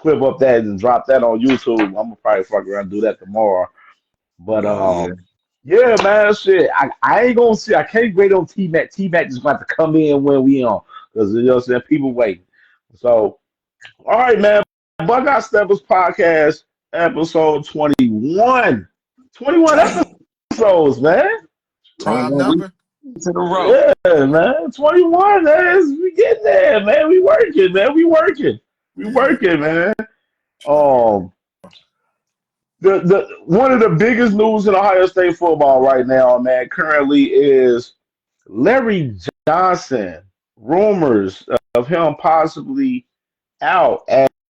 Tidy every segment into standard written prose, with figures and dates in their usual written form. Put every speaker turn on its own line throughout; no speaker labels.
clip up that and drop that on YouTube. I'm gonna probably fuck around and do that tomorrow. But
Oh yeah.
yeah, man, shit. I ain't gonna see. I can't wait on T Mac. T Mac is about to come in when we on because you know what I'm saying. People waiting. So all right, man. Buckeye Steppas podcast episode 21. 21
Dang.
episodes, man.
Prime
21 weeks
number.
in a row.
Yeah, man. 21, man. We getting there, man. We working, man. We working. We
Yeah.
working, man.
Sure.
Um, the one of the biggest news in Ohio State football right now, man, currently is Larry Johnson. Rumors of him possibly out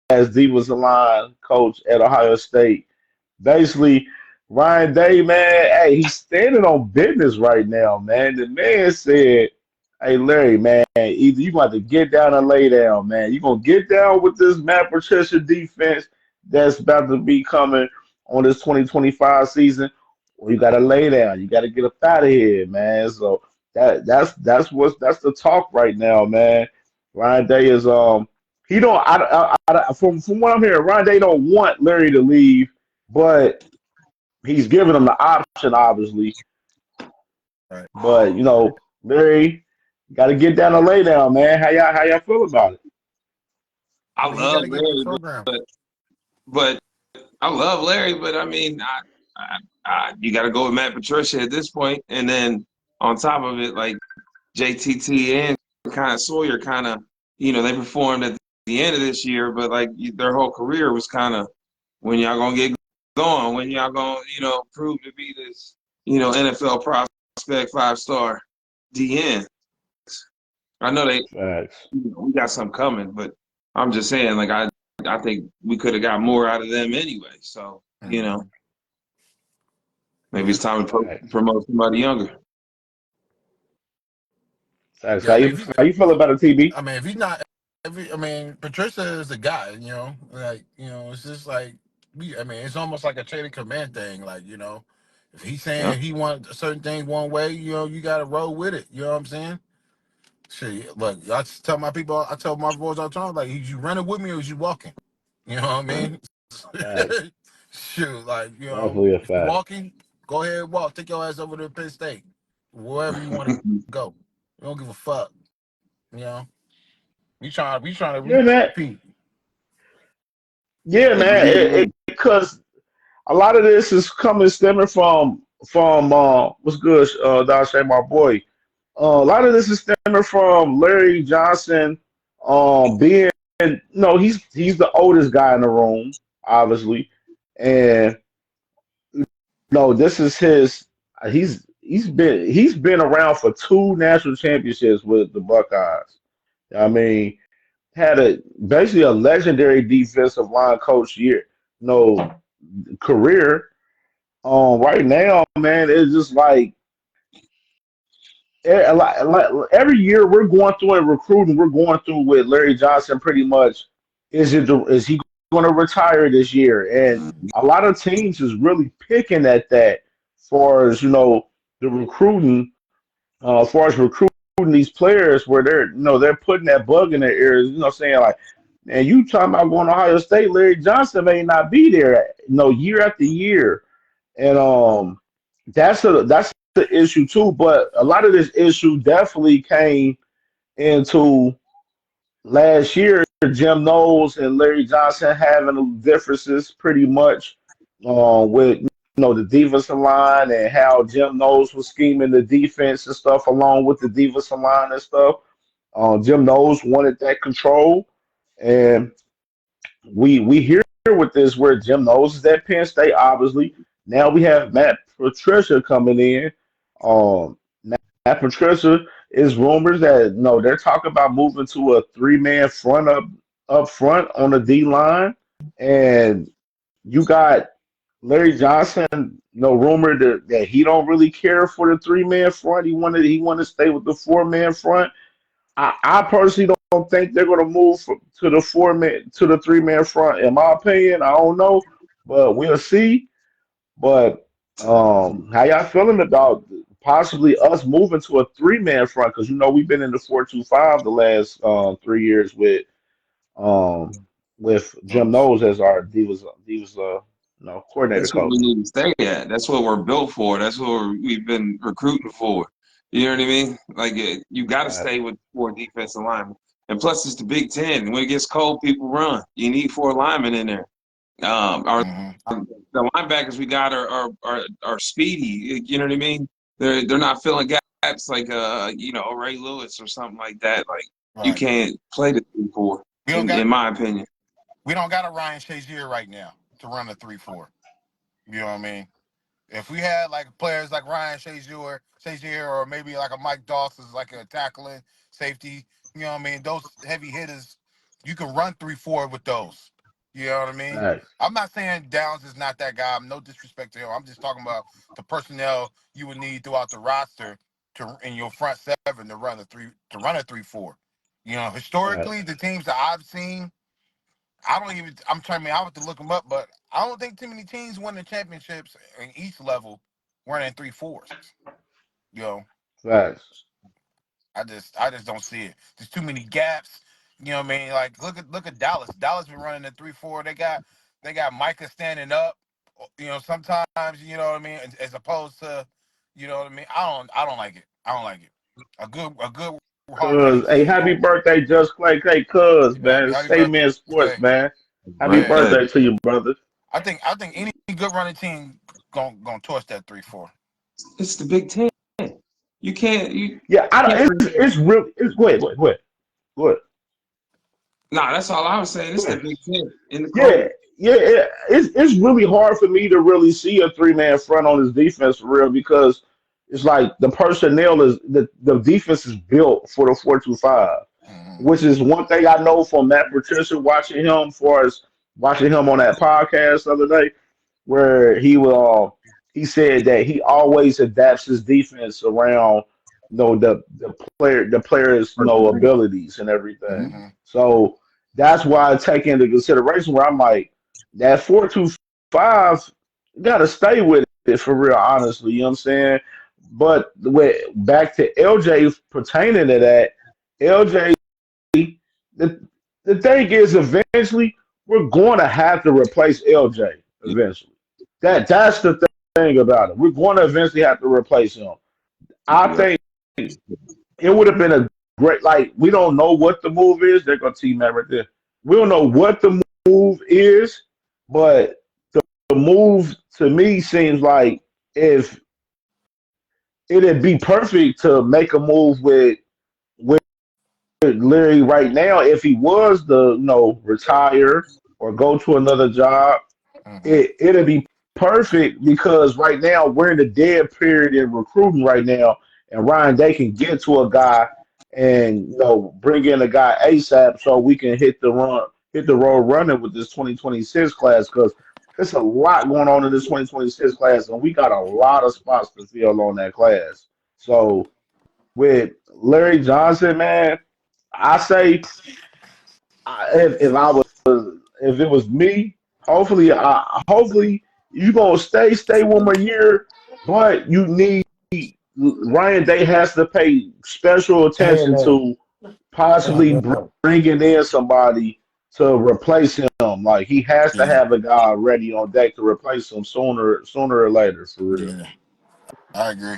as defensive line coach at Ohio State. Basically, Ryan Day, man, hey, he's standing on business right now, man. The man said, "Hey, Larry, man, either you got to get down and lay down, man. You're gonna get down with this Matt Patricia defense that's about to be coming on this 2025 season, or you got to lay down. You got to get up out of here, man." So that's the talk right now, man. Ryan Day is he don't from what I'm hearing, Ryan Day don't want Larry to leave, but he's giving him the option, obviously.
Right.
But you know, Larry, got to get down and lay down, man. How y'all feel about it?
I
I mean, he got
love
to get the
Larry,
program.
but I love Larry, but I mean, you got to go with Matt Patricia at this point, and then on top of it, like JTT and kind of Sawyer, kind of, they performed at the end of this year, but like their whole career was kind of when y'all gonna get going, when y'all gonna, prove to be this, NFL prospect 5-star DN. I know
Facts.
we got some coming, but I'm just saying, like I think we could have got more out of them anyway. So,
Mhm.
maybe it's time to
Facts.
promote somebody younger.
Facts.
Yeah,
How
I mean,
you how you feel about it, TB?
if he's not, I mean, Patricia is the guy. Like it's just like I mean, it's almost like a chain of command thing. Like if he's
Yeah.
saying he wants a certain thing one way, you got to roll with it. You know what I'm saying? Shit, look, I tell my people, I tell my boys all the time, like, is you running with me or is you walking? You know what I mean?
Facts.
Shoot, like,
Definitely a
if you
fact.
walking, go ahead and walk. Take your ass over to Penn State, wherever you want to go. We don't give a fuck. You know, we trying to
Yeah, man.
repeat.
Yeah,
Hey, but
man. Because a lot of this is coming stemming from what's good, Dashay, my boy. A lot of this is stemming from Larry Johnson, being no, he's the oldest guy in the room, obviously, and no, this is his. He's been around for two national championships with the Buckeyes. I mean, had a basically a legendary defensive line coach year, no career. Right now, man, it's just like every year we're going through in recruiting, we're going through with Larry Johnson pretty much. Is he going to retire this year? And a lot of teams is really picking at that, far as the recruiting, as far as recruiting these players, where they're putting that bug in their ears, saying like, and you talking about going to Ohio State, Larry Johnson may not be there, year after year, and that's the issue too. But a lot of this issue definitely came into last year. Jim Knowles and Larry Johnson having differences pretty much with the defensive line and how Jim Knowles was scheming the defense and stuff along with the defensive line and stuff. Jim Knowles wanted that control, and we hear with this where Jim Knowles is at Penn State. Obviously, now we have Matt Patricia coming in. Matt Patricia is rumors that no, they're talking about moving to a three-man front up front on the D line, and you got Larry Johnson. No rumor that he don't really care for the three-man front. He wanted to stay with the four-man front. I personally don't think they're going to move to the three-man front. In my opinion, I don't know, but we'll see. But how y'all feeling about possibly us moving to a three-man front? Because we've been in the 4-2-5 the last 3 years with um with Jim
Mm.
Knowles as our he was coordinator
That's what
coach.
we need to stay at. That's what we're built for. That's what we've been recruiting for. You know what I mean? Like you got to
Right.
stay with 4 defensive linemen. And plus, it's the Big Ten. When it gets cold, people run. You need 4 linemen in there. Our
Mm-hmm.
the linebackers we got are speedy. You know what I mean? They're not filling gaps like Ray Lewis or something like that. Like you
Right.
can't play the 3-4
We don't got
in my opinion.
a Ryan Shazier right now to run a 3-4. You know what I mean? If we had like players like Ryan Shazier, or maybe like a Mike Dawson's like a tackling safety, you know what I mean? Those heavy hitters, you can run 3-4 with those. You know what I mean?
Right.
I'm not saying Downs is not that guy. I'm no disrespect to him. I'm just talking about the personnel you would need throughout the roster to in your front seven to run a 3-4. You know,
Right.
historically, the teams that I've seen, I'm trying to, I have to look them up, but I don't think too many teams won the championships in each level running 3-4s. You know,
Facts.
I just don't see it. There's too many gaps. You know what I mean? Like look at Dallas. Dallas been running a 3-4. They got Micah standing up. You know, sometimes you know what I mean, as opposed to, you know what I mean. I don't like it. I don't like it. A good hard running
Cuz, hey,
team
happy
going.
birthday, Just Clay K. Cuz, man.
Happy
Stay man sports,
birthday.
man. Happy
Yeah.
Birthday.
birthday to you, brother.
I think any good running team gonna torch that 3-4.
It's the Big Ten. You can't you
Yeah, I
can't
don't.
bring.
It's really. It's go ahead.
Nah, that's all I was saying.
Go
It's the
ahead.
Big Ten in the
Yeah,
cold.
it's really hard for me to really see a three-man front on his defense for real because it's like the personnel is the defense is built for the 4-2-5,
Mm-hmm.
which is one thing I know from Matt Patricia watching him for as watching him on that podcast the other day where he said that he always adapts his defense around the players abilities and everything.
Mm-hmm.
So that's why I take into consideration where I'm like that 4-2-5 gotta stay with it for real, honestly. You know what I'm saying? But back to LJ pertaining to that, LJ, the the thing is eventually we're going to have to replace LJ eventually. That's the thing about it. We're going to eventually have to replace him. I
Yeah.
think it would have been a great like we don't know what the move is. They're gonna team that right there. We don't know what the move is, but the move to me seems like if it'd be perfect to make a move with Larry right now if he was to retire or go to another job.
Mm-hmm.
It'll be perfect because right now we're in the dead period in recruiting right now, and Ryan they can get to a guy and bring in a guy ASAP so we can hit the road running with this 2026 class because there's a lot going on in this 2026 class, and we got a lot of spots to fill on that class. So with Larry Johnson, man, I say if I was if it was me, hopefully you gonna stay 1 more year, but you need Ryan Day has to pay special
Hearing
attention
that.
to possibly bringing in somebody to replace him. Like he has to
Yeah.
have a guy ready on deck to replace him sooner or later, for real.
Yeah. I agree.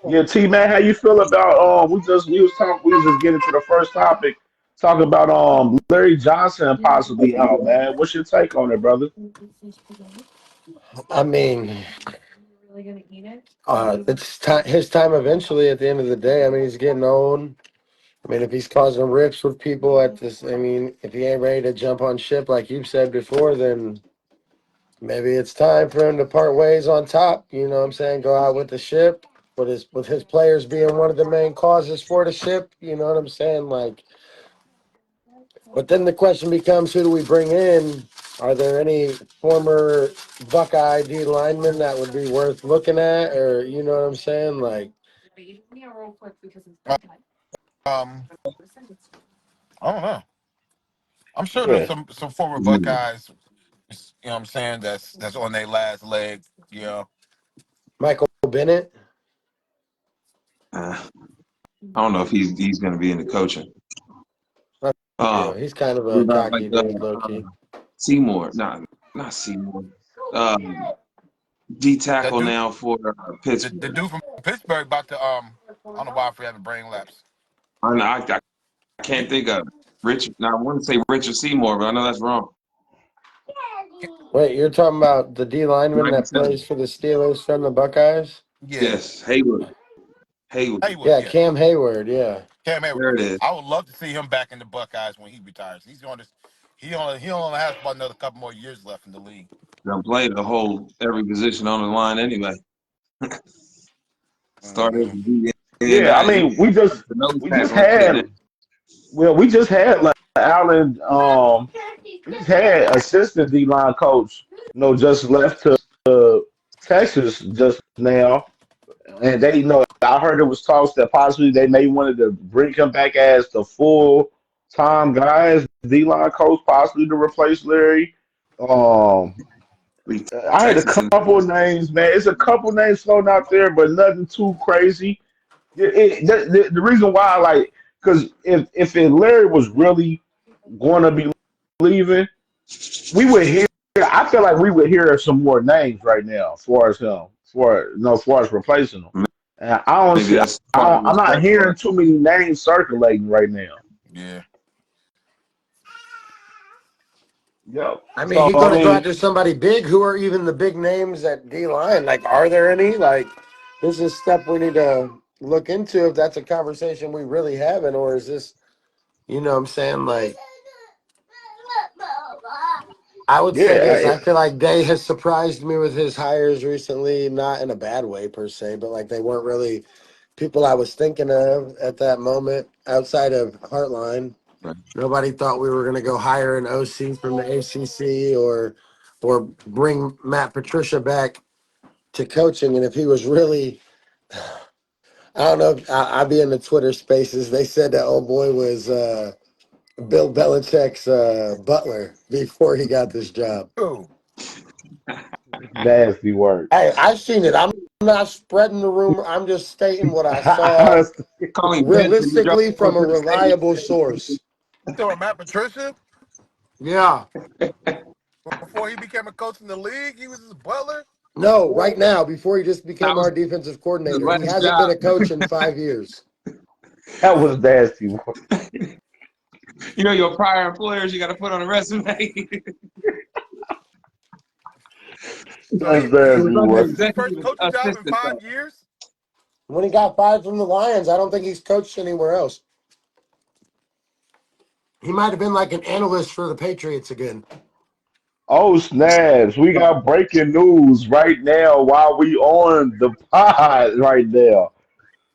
Yeah, T man, how you feel about we was just getting to the first topic, talking about Larry Johnson possibly out, man. What's your take on it, brother?
I mean, it's time, his time eventually at the end of the day. I mean, he's getting old. I mean, if he's causing rips with people at this, I mean, if he ain't ready to jump on ship like you've said before, then maybe it's time for him to part ways on top. You know what I'm saying? Go out with the ship, with his players being one of the main causes for the ship. You know what I'm saying? Like, but then the question becomes, who do we bring in? Are there any former Buckeye D linemen that would be worth looking at, or you know what I'm saying? Like,
Um, I don't know. I'm sure there's
Yeah,
some former Buckeyes. You know what I'm saying? That's on their last leg. You know.
Michael Bennett.
I don't know if he's going to be in the coaching.
Yeah,
Uh,
he's kind of
what
a
about like
cocky dude, low key.
Seymour. Not Seymour. D
That
tackle
dude,
now for
the
Pittsburgh.
dude from Pittsburgh about to I don't know why I forgot having brain lapse.
I can't think of it. Richard. Now I want to say Richard Seymour, but I know that's wrong.
Wait, you're talking about the D lineman that
97.
plays for the Steelers from the Buckeyes?
Yeah,
Yes, Hayward. Hayward.
Haywood.
Yeah,
Yeah,
Cam Hayward. Yeah.
Cam Hayward.
There it is.
I would love to see him back in the Buckeyes when he retires. He's on this. He only has about another couple more years left in the league.
Gonna play the whole every position on the line anyway. Started
Mm-hmm.
at the end.
Yeah, I
He
mean, we just
the nose
we just
tackle and everything.
had we just had like Allen. We just had assistant D line coach. Just left to Texas just now, and they I heard it was talks that possibly they may wanted to bring him back as the full time guy as D line coach, possibly to replace Larry. Um, I had a
Texas is
couple of names, man. It's a couple names floating out there, but nothing too crazy. The reason why, like, because if Larry was really going to be leaving, we would hear. I feel like we would hear some more names right now, as far as him, as far as replacing him. And I don't
maybe
see.
that's part of the
I'm not
respect for
hearing
it.
too many names circulating right now.
Yeah.
Yep.
I mean,
So
he's
I
going to go
mean,
after somebody big. Who are even the big names at D line? Like, are there any? Like, this is stuff we need to look into if that's a conversation we really having, or is this, what I'm saying? Like, I would say this.
yeah,
I feel like Day has surprised me with his hires recently, not in a bad way per se, but like they weren't really people I was thinking of at that moment outside of Heartline.
Right.
Nobody thought we were going to go hire an OC from the ACC or bring Matt Patricia back to coaching. And if he was really, I don't know, I'd be in the Twitter spaces. They said that old boy was Bill Belichick's butler before he got this job.
Ooh.
nasty work.
Hey, I've seen it. I'm not spreading the rumor. I'm just stating what I saw
Honestly,
Calling Benson to drop
realistically from a
to the stage.
reliable source.
You talking about Matt Patricia?
Yeah.
Before he became a coach in the league, he was his butler.
No, right now, before he just
That
became
was
our defensive
his
coordinator. He
last
hasn't been
job.
a coach in 5 years.
that was nasty work.
Your prior employers you got to put on a resume.
So
That's
he
It
nasty
was
this
under
work.
is his first
executive
coaching job in
assistant though.
5 years.
When he got fired from the Lions, I don't think he's coached anywhere else. He might have been like an analyst for the Patriots again.
Oh snaps! We got breaking news right now while we on the pod right now.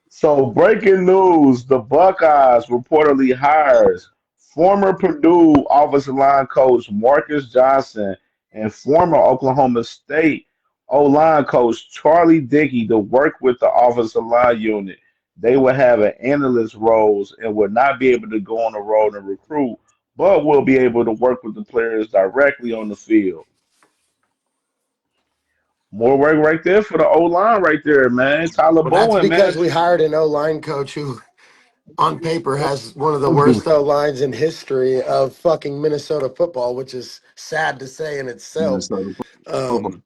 So breaking news: the Buckeyes reportedly hires former Purdue offensive line coach Marcus Johnson and former Oklahoma State O-line coach Charlie Dickey to work with the offensive line unit. They will have an analyst roles and will not be able to go on the road and recruit, but will be able to work with the players directly on the field. More work right there for the O line right there, man. Tyler
Well, that's
Bowen, man.
because we hired an O-line coach who, on paper, has one of the worst O-lines in history of fucking Minnesota football, which is sad to say in itself.
Minnesota football.
Um,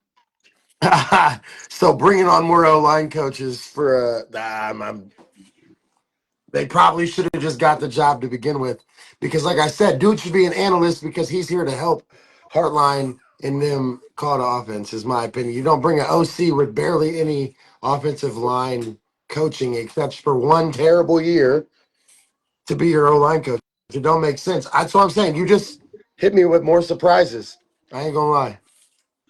so bringing on more O-line coaches for they probably should have just got the job to begin with. Because like I said, dude should be an analyst because he's here to help Hartline and them call the offense, is my opinion. You don't bring an OC with barely any offensive line coaching except for one terrible year to be your O-line coach. It don't make sense. That's what I'm saying. You just hit me with more surprises. I ain't gonna lie.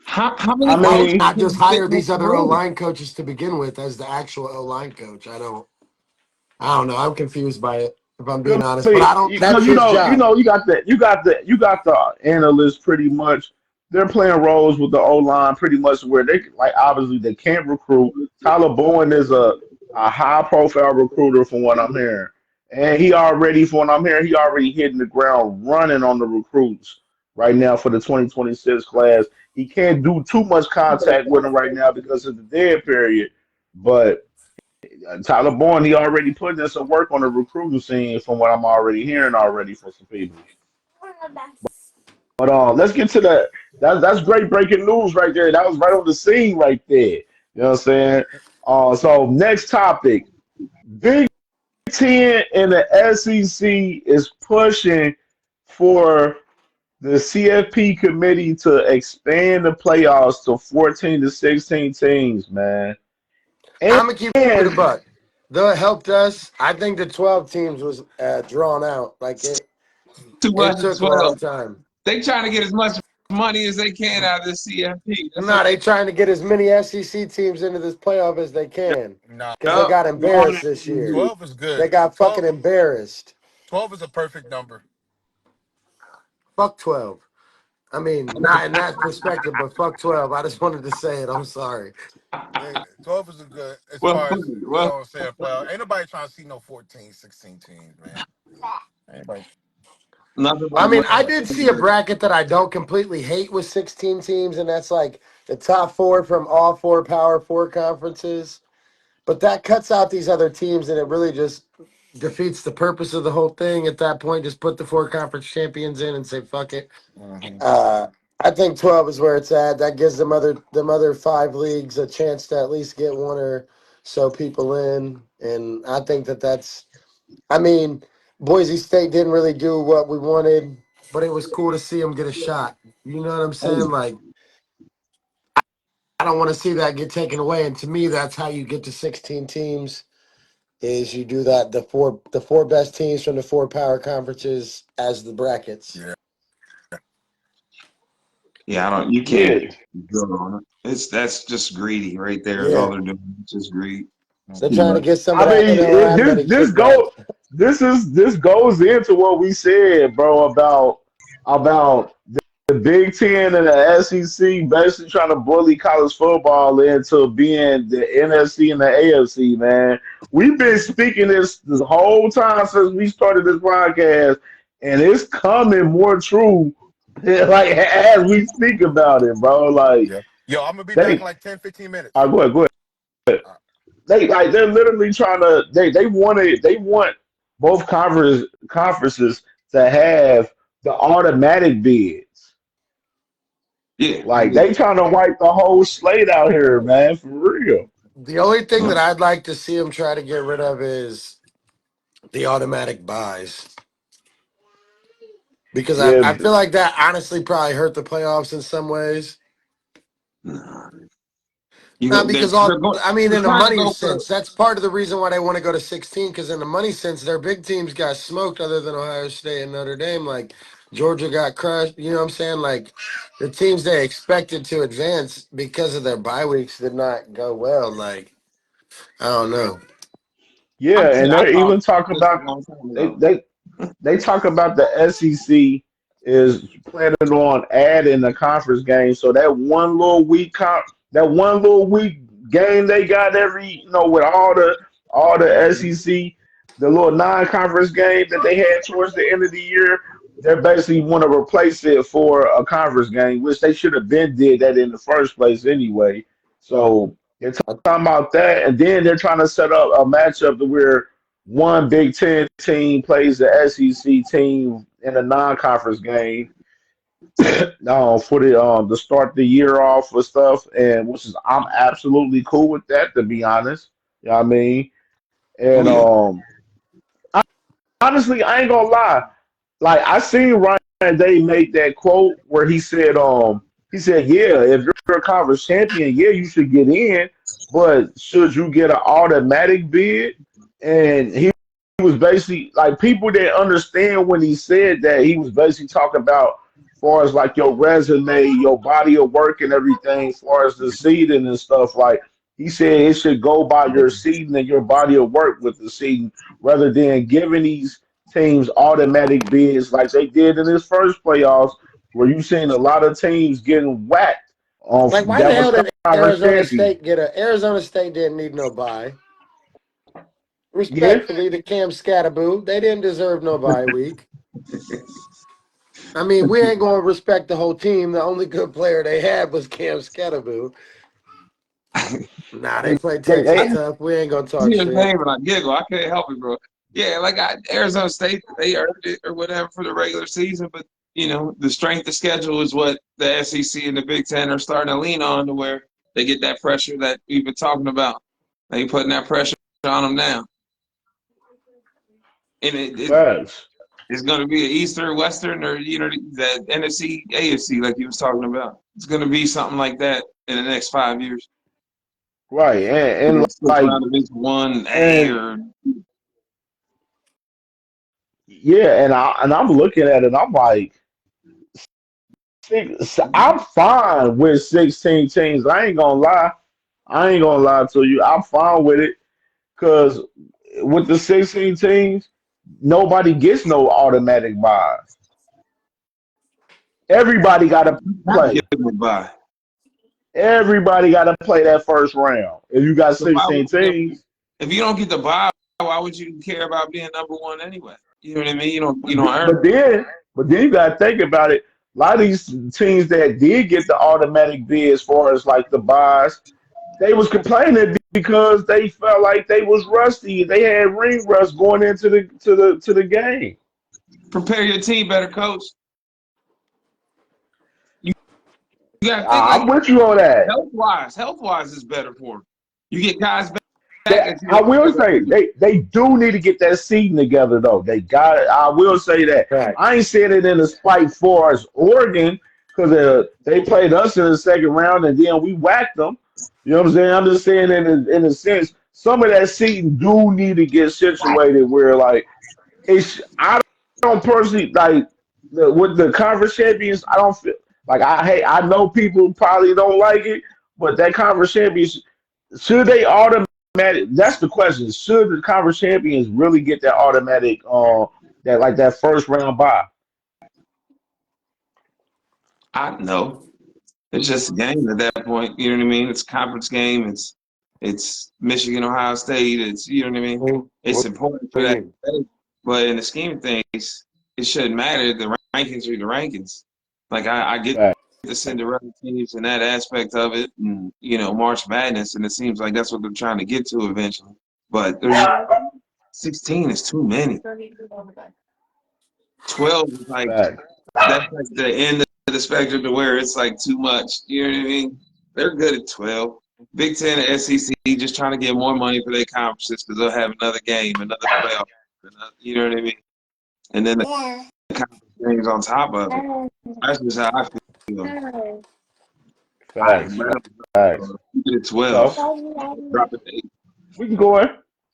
How
I
many
Why
coaches
mean,
not
can
just
you fit
hire
in
these
the
other
room?
O-line coaches to begin with as the actual O-line coach? I don't know. I'm confused by it, if I'm being honest. But I don't. That's
because
his job.
you got the analysts pretty much. They're playing roles with the O line pretty much where they like obviously they can't recruit. Tyler Bowen is a high profile recruiter from what I'm hearing, and from what I'm hearing, he already hitting the ground running on the recruits right now for the 2026 class. He can't do too much contact with them right now because of the dead period, but Tyler Bourne, he already put in some work on the recruiting scene from what I'm already hearing already from some people. let's get to the that's great breaking news right there. That was right on the scene right there. You know what I'm saying? So next topic. Big Ten and the SEC is pushing for the CFP committee to expand the playoffs to 14 to 16 teams, man. And
I'm gonna keep it a buck. Though it helped us, I think the 12 teams was drawn out. Like
Too
it
much of
took a long
12.
time.
They trying to get as much money as they can out of the CFP. That's
Nah,
what
they trying to get as many SEC teams into this playoff as they can
Nah,
because they
up.
got embarrassed this year.
12 is good.
They got
12,
fucking embarrassed.
12 is a perfect number.
Fuck 12. I mean, not in that perspective, but fuck 12. I just wanted to say it. I'm sorry.
Hey, 12 is a good as
Well,
far as,
well,
saying playoff. Ain't nobody trying to see no 14, 16 teams, man. Anybody.
nothing
I
like
mean, I
what.
did see a bracket that I don't completely hate with 16 teams, and that's like the top four from all four Power Four conferences. But that cuts out these other teams, and it really just defeats the purpose of the whole thing at that point. Just put the four conference champions in and say, fuck it.
Mm-hmm.
Uh, I think 12 is where it's at. That gives them other five leagues a chance to at least get one or so people in. And I think that's, I mean, Boise State didn't really do what we wanted, but it was cool to see them get a shot. You know what I'm saying? Like, I don't want to see that get taken away. And to me, that's how you get to 16 teams is you do that, the four best teams from the four power conferences as the brackets.
Yeah.
Yeah, I don't. You can't
yeah,
go on it. That's just greedy right there. Is all
Yeah.
they're doing. It's just greed. It's
They're
too
trying to
much.
get some
I
of that
mean,
NLI
this
money
this
kicked back.
go this goes into what we said, bro, about the Big Ten and the SEC basically trying to bully college football into being the NFC and the AFC, man. We've been speaking this whole time since we started this podcast, and it's coming more true, like as we speak about it, bro. Like
Yeah. Yo, I'm gonna be back in
they,
like 10, 15
I
minutes.
go ahead.
All right.
They're literally trying to they want both conferences to have the automatic bids.
Yeah.
Like they trying to wipe the whole slate out here, man, for real.
The only thing that I'd like to see them try to get rid of is the automatic buys. Because I,
Yeah,
I feel like that honestly probably hurt the playoffs in some ways.
Nah. You
Not
go.
because
They're going.
I mean,
They're
in the
trying to
money
go for.
sense, that's part of the reason why they want to go to 16. Because in the money sense, their big teams got smoked, other than Ohio State and Notre Dame. Like Georgia got crushed. You know what I'm saying? Like the teams they expected to advance because of their bye weeks did not go well. Like I don't know.
I
yeah,
said
and
I
they're
thought
even talking
this a
about
long time
they
ago.
they they talk about the SEC is planning on adding the conference game, so that one little week game they got every with all the SEC, the little non-conference game that they had towards the end of the year, they basically want to replace it for a conference game, which they should have been did that in the first place anyway. So they're talking about that, and then they're trying to set up a matchup to where one Big Ten team plays the SEC team in a non-conference game for the start the year off with stuff, and which is I'm absolutely cool with that, to be honest. You know what I mean?
Oh
And
yeah.
honestly, I ain't gonna lie. Like I seen Ryan Day make that quote where he said, yeah, if you're a conference champion, yeah, you should get in, but should you get an automatic bid? And he was basically like people didn't understand when he said that he was basically talking about far as like your resume, your body of work and everything, as far as the seeding and stuff. Like he said it should go by your seeding and your body of work with the seeding rather than giving these teams automatic bids like they did in his first playoffs, where you seen a lot of teams getting whacked on
Like, why the
that
hell
was
did
conference
Arizona
champion.
State get a? Arizona State didn't need no bye.
Yeah,
Respectfully to Cam Scattaboo, they didn't deserve no bye week. I mean, we ain't gonna respect the whole team. The only good player they had was Cam Scattaboo. Nah, they played
they,
Texas
they,
tough. We ain't gonna talk
See his
shit.
name and I giggle. I can't help it, bro. Yeah, like Arizona State, they earned it or whatever for the regular season, but the strength of schedule is what the SEC and the Big Ten are starting to lean on, to where they get that pressure that we've been talking about. They putting that pressure on them now, and
Facts.
it's going to be an Eastern, Western, or that NFC, AFC, like you was talking about. It's going to be something like that in the next 5 years.
Right. And
Switch
like
around to Big One A
and
or
yeah, I'm looking at it. I'm like, I'm fine with 16 teams. I ain't gonna lie. I ain't gonna lie to you. I'm fine with it because with the 16 teams, nobody gets no automatic bye. Everybody got to
have to
play.
give them a bye.
Everybody got to play that first round. If you got
So why
16
would
teams,
if you don't get the bye, why would you care about being number one anyway? You know what I mean? You
but
don't
th-
earn
but then but then you got to think about it. A lot of these teams that did get the automatic bid as far as like the buys, they was complaining because they felt like they was rusty. They had ring rust going into the game.
prepare your team better, coach. You, you got to think
I'm
like
with you on that.
health wise is better for them. You get guys back
That
that you
I
don't
will
care about.
say they do need to get that season together though. They got it. I will say that.
Right.
I ain't saying it in a spite for us Oregon because they played us in the second round and then we whacked them. You know what I'm saying? I'm just saying in a sense some of that season do need to get situated where like I don't personally like with the conference champions. I don't feel like I know people probably don't like it, but that conference champions should they automatic? That's the question. Should the conference champions really get that automatic, that first round bye?
I know. It's just a game at that point. You know what I mean? It's a conference game. It's Michigan, Ohio State. It's you know what I mean? It's important for that.
Winning.
But in the scheme of things, it shouldn't matter. The rankings are the rankings. Like I get
Fact.
the Cinderella teams and that aspect of it, and March Madness, and it seems like that's what they're trying to get to eventually. But there's 16 is too many. 12 is like
Fact.
that's like the end of the spectrum to where it's like too much. You know what I mean? They're good at 12. Big Ten and SEC just trying to get more money for their conferences because they'll have another game, another playoff. You know what I mean? And then the conference games on top of it. That's just how I feel. I
Facts.
let
Facts.
them get it 12.
So
Drop it to 8.
we can go in.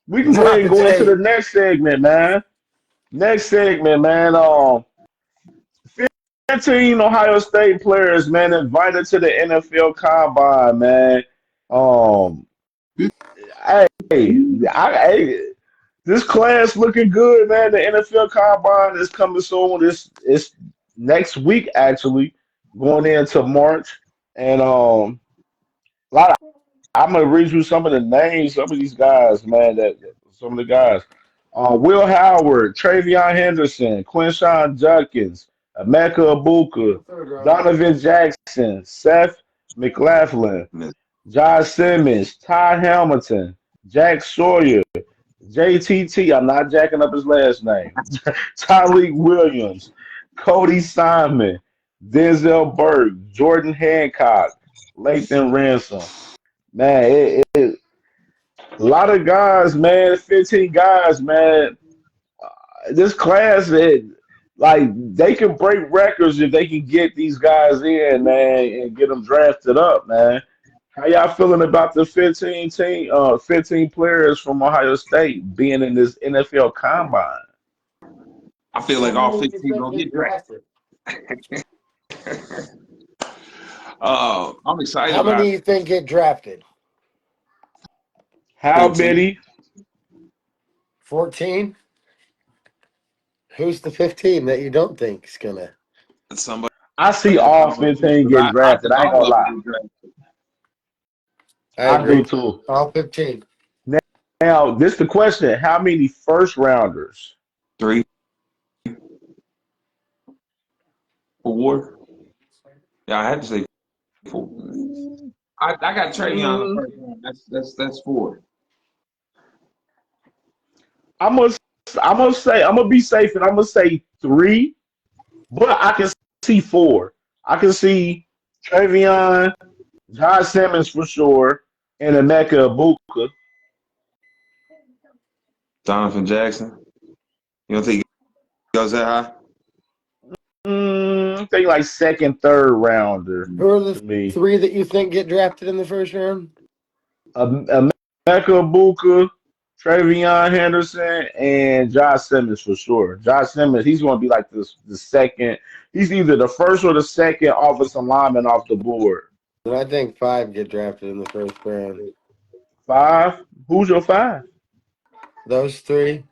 We can go ahead
Drop
and
it
go
to
into the
8.
next segment, man. Next segment, man. 15 Ohio State players, man, invited to the NFL Combine, man. Um, hey, this class looking good, man. The NFL Combine is coming soon. It's next week, actually, going into March, and a lot of, I'm gonna read you some of the names, some of these guys, man. Some of the guys, Will Howard, Travion Henderson, Quinshawn Judkins, Emeka Ibuka, Donovan Jackson, Seth McLaughlin, Josh Simmons, Todd Hamilton, Jack Sawyer, JTT. I'm not jacking up his last name. Tyleek Williams, Cody Simon, Denzel Burke, Jordan Hancock, Lathan Ransom. Man, a lot of guys, man. 15 guys, man. This class, like they can break records if they can get these guys in, man, and get them drafted up, man. How y'all feeling about the 15 players from Ohio State being in this NFL Combine?
I feel like all 15 gonna get drafted. I'm excited
How
about
many
it.
do you think get drafted?
How
15.
many?
14? Who's the 15 that you don't think is gonna?
Somebody
I see
that
all
I don't think,
15
but
get
I
drafted.
think
I ain't
all
gonna
of them
lie.
get drafted.
I
I do
agree.
too.
All 15.
Now, this the question: how many first rounders?
3, 4. Yeah, I had to say 4. I got Travion the
Mm,
first one. That's 4.
I'm gonna I'm gonna be safe and I'm gonna say three. but I can see four. I can see Travion, Josh Simmons for sure, and Emeka Ibuka.
Donovan Jackson. You don't think he goes that high?
I think like second, third rounder
Who are the
to me.
three that you think get drafted in the first round?
Emeka Ibuka, Travion Henderson, and Josh Simmons for sure. Josh Simmons, he's going to be like the second. He's either the first or the second offensive lineman off the board.
And I think 5 get drafted in the first round.
Five. Who's your five?
Those 3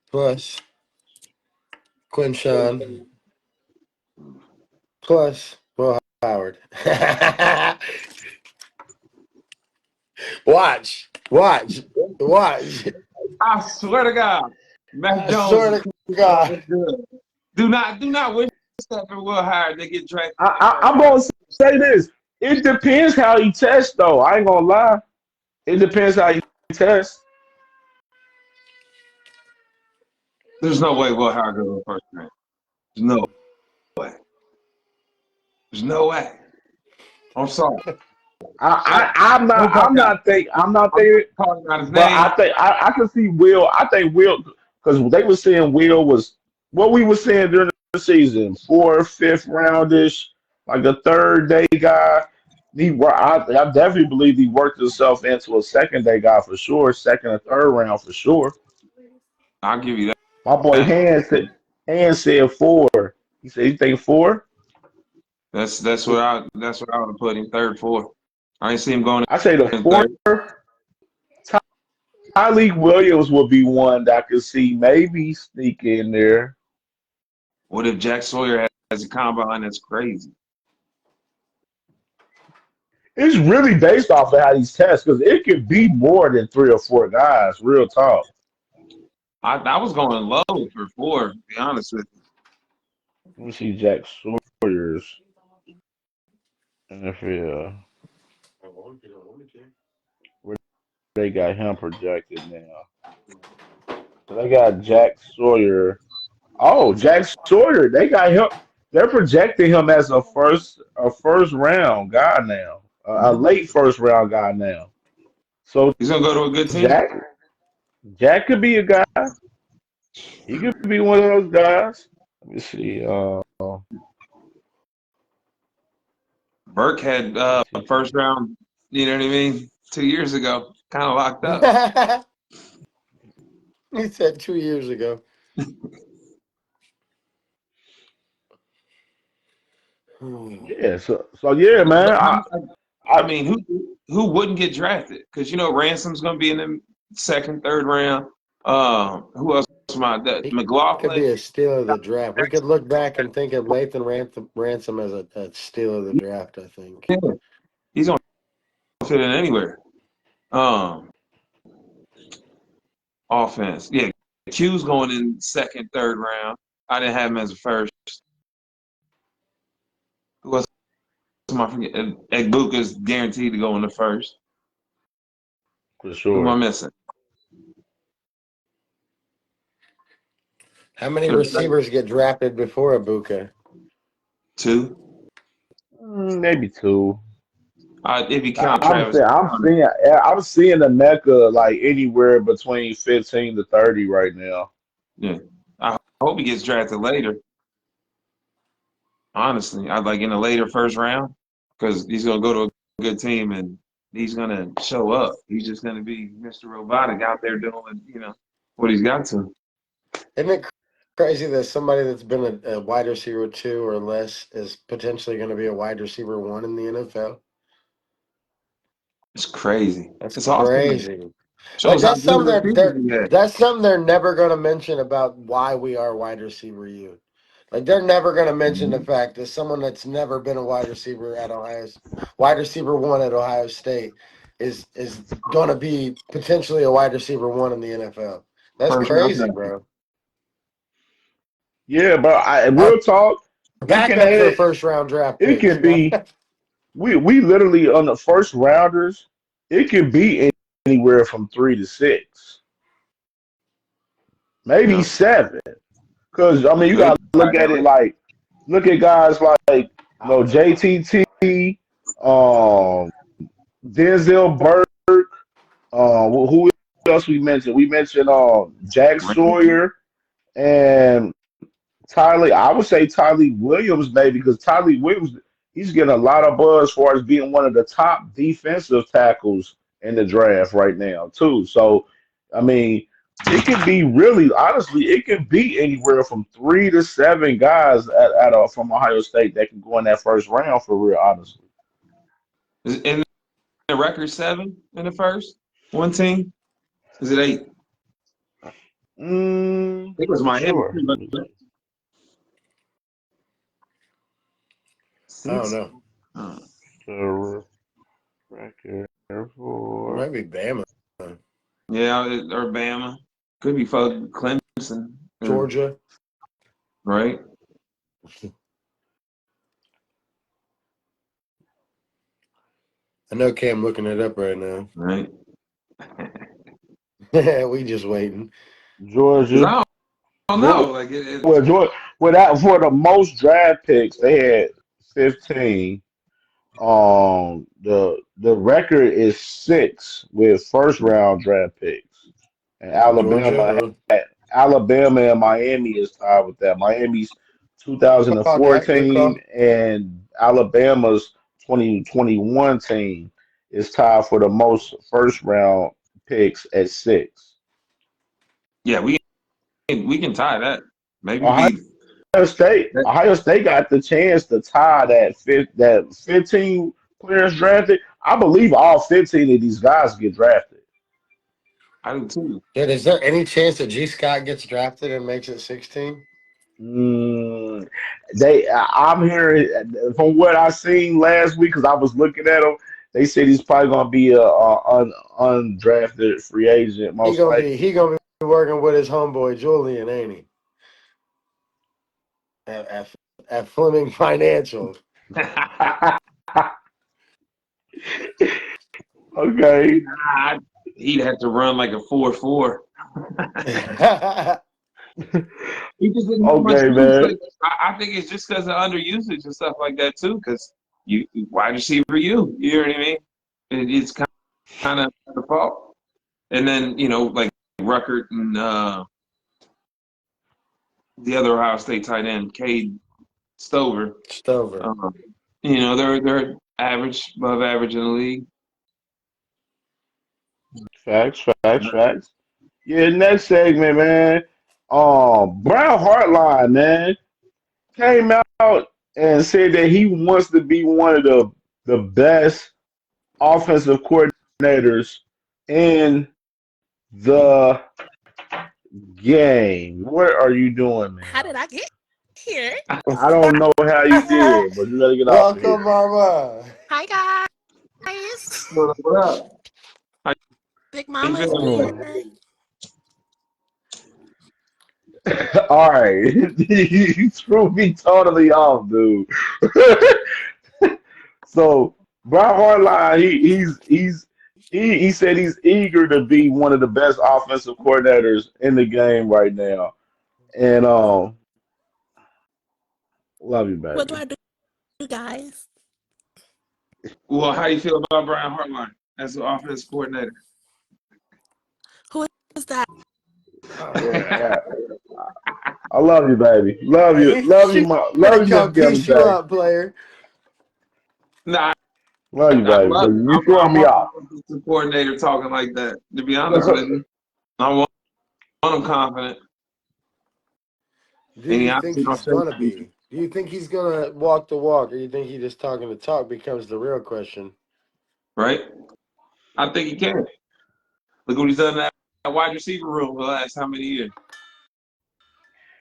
plus Quinshawn plus Will Howard. Watch.
I swear to God, Mac
I
Jones
swear
is
to God.
good. Do not wish that for Will Howard to get drafted.
I'm going to say this. It depends how he tests, though. I ain't going to lie. It depends how he tests.
There's no way Will Howard goes in the first round. There's no way. There's no way. I'm sorry.
I'm not thinking,
Calling out his
but
name.
I can see Will. I think Will, because they were saying Will was what we were saying during the season, fourth, fifth roundish, like a third day guy. I definitely believe he worked himself into a second day guy for sure, second or third round for sure.
I'll give you
My boy
that.
Hand said four. He said he think four.
That's what I would have put him third, fourth. I ain't see him going
I say the
in
fourth.
third.
Tyleek Williams would be one that I could see maybe sneak in there.
What if Jack Sawyer has a combine that's crazy?
It's really based off of how these tests because it could be more than 3 or 4 guys. Real talk.
I was going low for 4, to be honest with you.
Let me see Jack Sawyer's NFL. Where they got him projected now. So they got Jack Sawyer. Oh, Jack Sawyer. They got him. They're projecting him as a first round guy now, a late first round guy now. So
He's gonna go to a good team.
Jack could be a guy. He could be one of those guys. Let me see.
Burke had a first round, you know what I mean, 2 years ago, kind of locked up.
He said 2 years ago.
Yeah. So yeah, man.
I mean, who wouldn't get drafted? Because Ransom's gonna be in the second, third round. Who else? McLaughlin
could be a steal of the draft. We could look back and think of Lathan Ransom as a steal of the draft, I think.
Yeah, he's gonna fit in anywhere. Offense. Yeah, Q's going in second, third round. I didn't have him as a first. Who else am I forgetting? Egbuka's guaranteed to go in the first.
For
Who am I
sure.
missing?
How many receivers get drafted before Ibuka?
2.
Maybe 2.
If you count Travis.
I'm seeing the Mecca like anywhere between 15 to 30 right now.
Yeah. I hope he gets drafted later. Honestly, I'd like in a later first round because he's going to go to a good team and he's going to show up. He's just going to be Mr. Robotic out there doing, what he's got to.
Isn't it crazy that somebody that's been a wide receiver 2 or less is potentially going to be a wide receiver 1 in the NFL?
It's crazy.
That's
It's
crazy.
awesome.
Like
Shows how good of a season he had.
that's something they're never going to mention about why we are wide receiver youth. Like they're never going to mention the fact that someone that's never been a wide receiver 1 at Ohio State is going to be potentially a wide receiver 1 in the NFL. That's
First round
crazy,
pick.
bro.
Yeah, but real talk,
Backups are first round draft
it
picks.
can be we literally on the first rounders, it can be anywhere from 3 to 6. Maybe 7. Because I mean, you
Good.
gotta look at it like look at guys like JTT, um, Denzel Burke. Who else we mentioned? We mentioned Jack Sawyer and Tylee. I would say Tylee Williams maybe because Tylee Williams he's getting a lot of buzz as far as being one of the top defensive tackles in the draft right now too. So I mean, it could be really honestly, it could be anywhere from 3 to 7 guys from Ohio State that can go in that first round for real, honestly.
In the record 7 in the first? One team? Is it 8? I think it was
Not
Miami.
sure. Let me see.
I don't
6?
know.
Uh,
The record
It
for
might be Bama,
yeah, or Bama. Could be for Clemson.
Georgia.
Right?
I know Cam looking it up right now.
Right.
We just waiting.
Because
Georgia.
I don't know.
Georgia.
Like
Well, Georgia. Well, that for the most draft picks, they had 15. The record is 6 with first round draft picks, and
Georgia.
Alabama and Miami is tied with that. Miami's
Good call, Dak. Good
2014
call.
and Alabama's 2021 team is tied for the most first round picks at 6.
yeah, we can tie that. Maybe
Ohio
we
Ohio State got the chance to tie that 15 players drafted. I believe all 15 of these guys get drafted.
I do too.
Dude, is there any chance that G. Scott gets drafted and makes it 16?
Mm, I'm hearing from what I seen last week because I was looking at him. They said he's probably gonna be a undrafted free agent,
He
most
gonna be
likely.
he gonna be working with his homeboy Julian, ain't he? At, at, at Fleming Financial.
Okay,
He'd have to run like a 4.4. He just didn't have much
okay,
use.
man.
Like I think it's just because of underusage and stuff like that too. Because you wide receiver, you know what I mean? It's kind of the fault. And then like Ruckert and the other Ohio State tight end, Cade Stover.
Stover.
They're average, above average in the league.
Facts. Yeah, next segment, man. Brown Hartline, man, came out and said that he wants to be one of the best offensive coordinators in the game. What are you doing,
How
man?
did I get here?
I don't know how you did, but you gotta get off of
Welcome,
here.
Mama.
Hi guys.
What up? How
Big
you
Mama is
feeling?
here.
All right, you threw me totally off, dude. So Brian Hartline, he said he's eager to be one of the best offensive coordinators in the game right now, and love you,
What do
baby.
I do, guys?
Well, how you feel about Brian Hartline as an offense coordinator?
Who is that?
Yeah, I love you, baby.
She
Love
finna
you, Miss
come
Kelly
piece you
K.
up, player.
Nah,
Love you,
I
baby.
love
'Cause
it.
you throwing
I'm
me
a
off.
offensive coordinator talking like that. To be honest with you, I want him confident,
Do
and he
you think
obviously don't
he's
say
gonna be? Do you think he's gonna walk the walk, or you think he just talking the talk becomes the real question?
right. I think he can. Look what he's done in that wide receiver room the last how many years,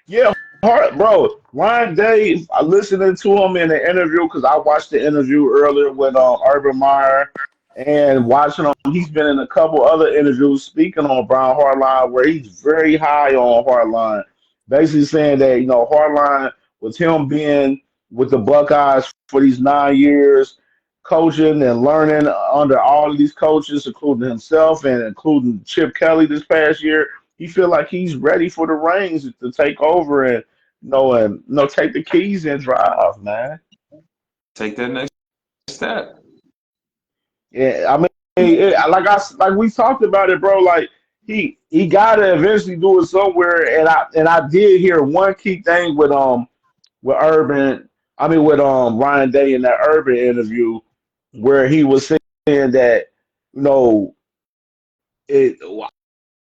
Yeah, hard, bro. Ryan Day, I listening to him in the interview because I watched the interview earlier with Urban Meyer and watching him. He's been in a couple other interviews speaking on Brian Hartline where he's very high on Hartline, basically saying that Hartline with him being with the Buckeyes for these 9 years, coaching and learning under all of these coaches, including himself and including Chip Kelly this past year. he feel like he's ready for the reins to take over and take the keys and drive, man.
Take that next step.
Yeah, I mean, like we talked about it, bro. Like he got to eventually do it somewhere, and I did hear one key thing with Urban. I mean, with Ryan Day in that Urban interview, where he was saying that you know it.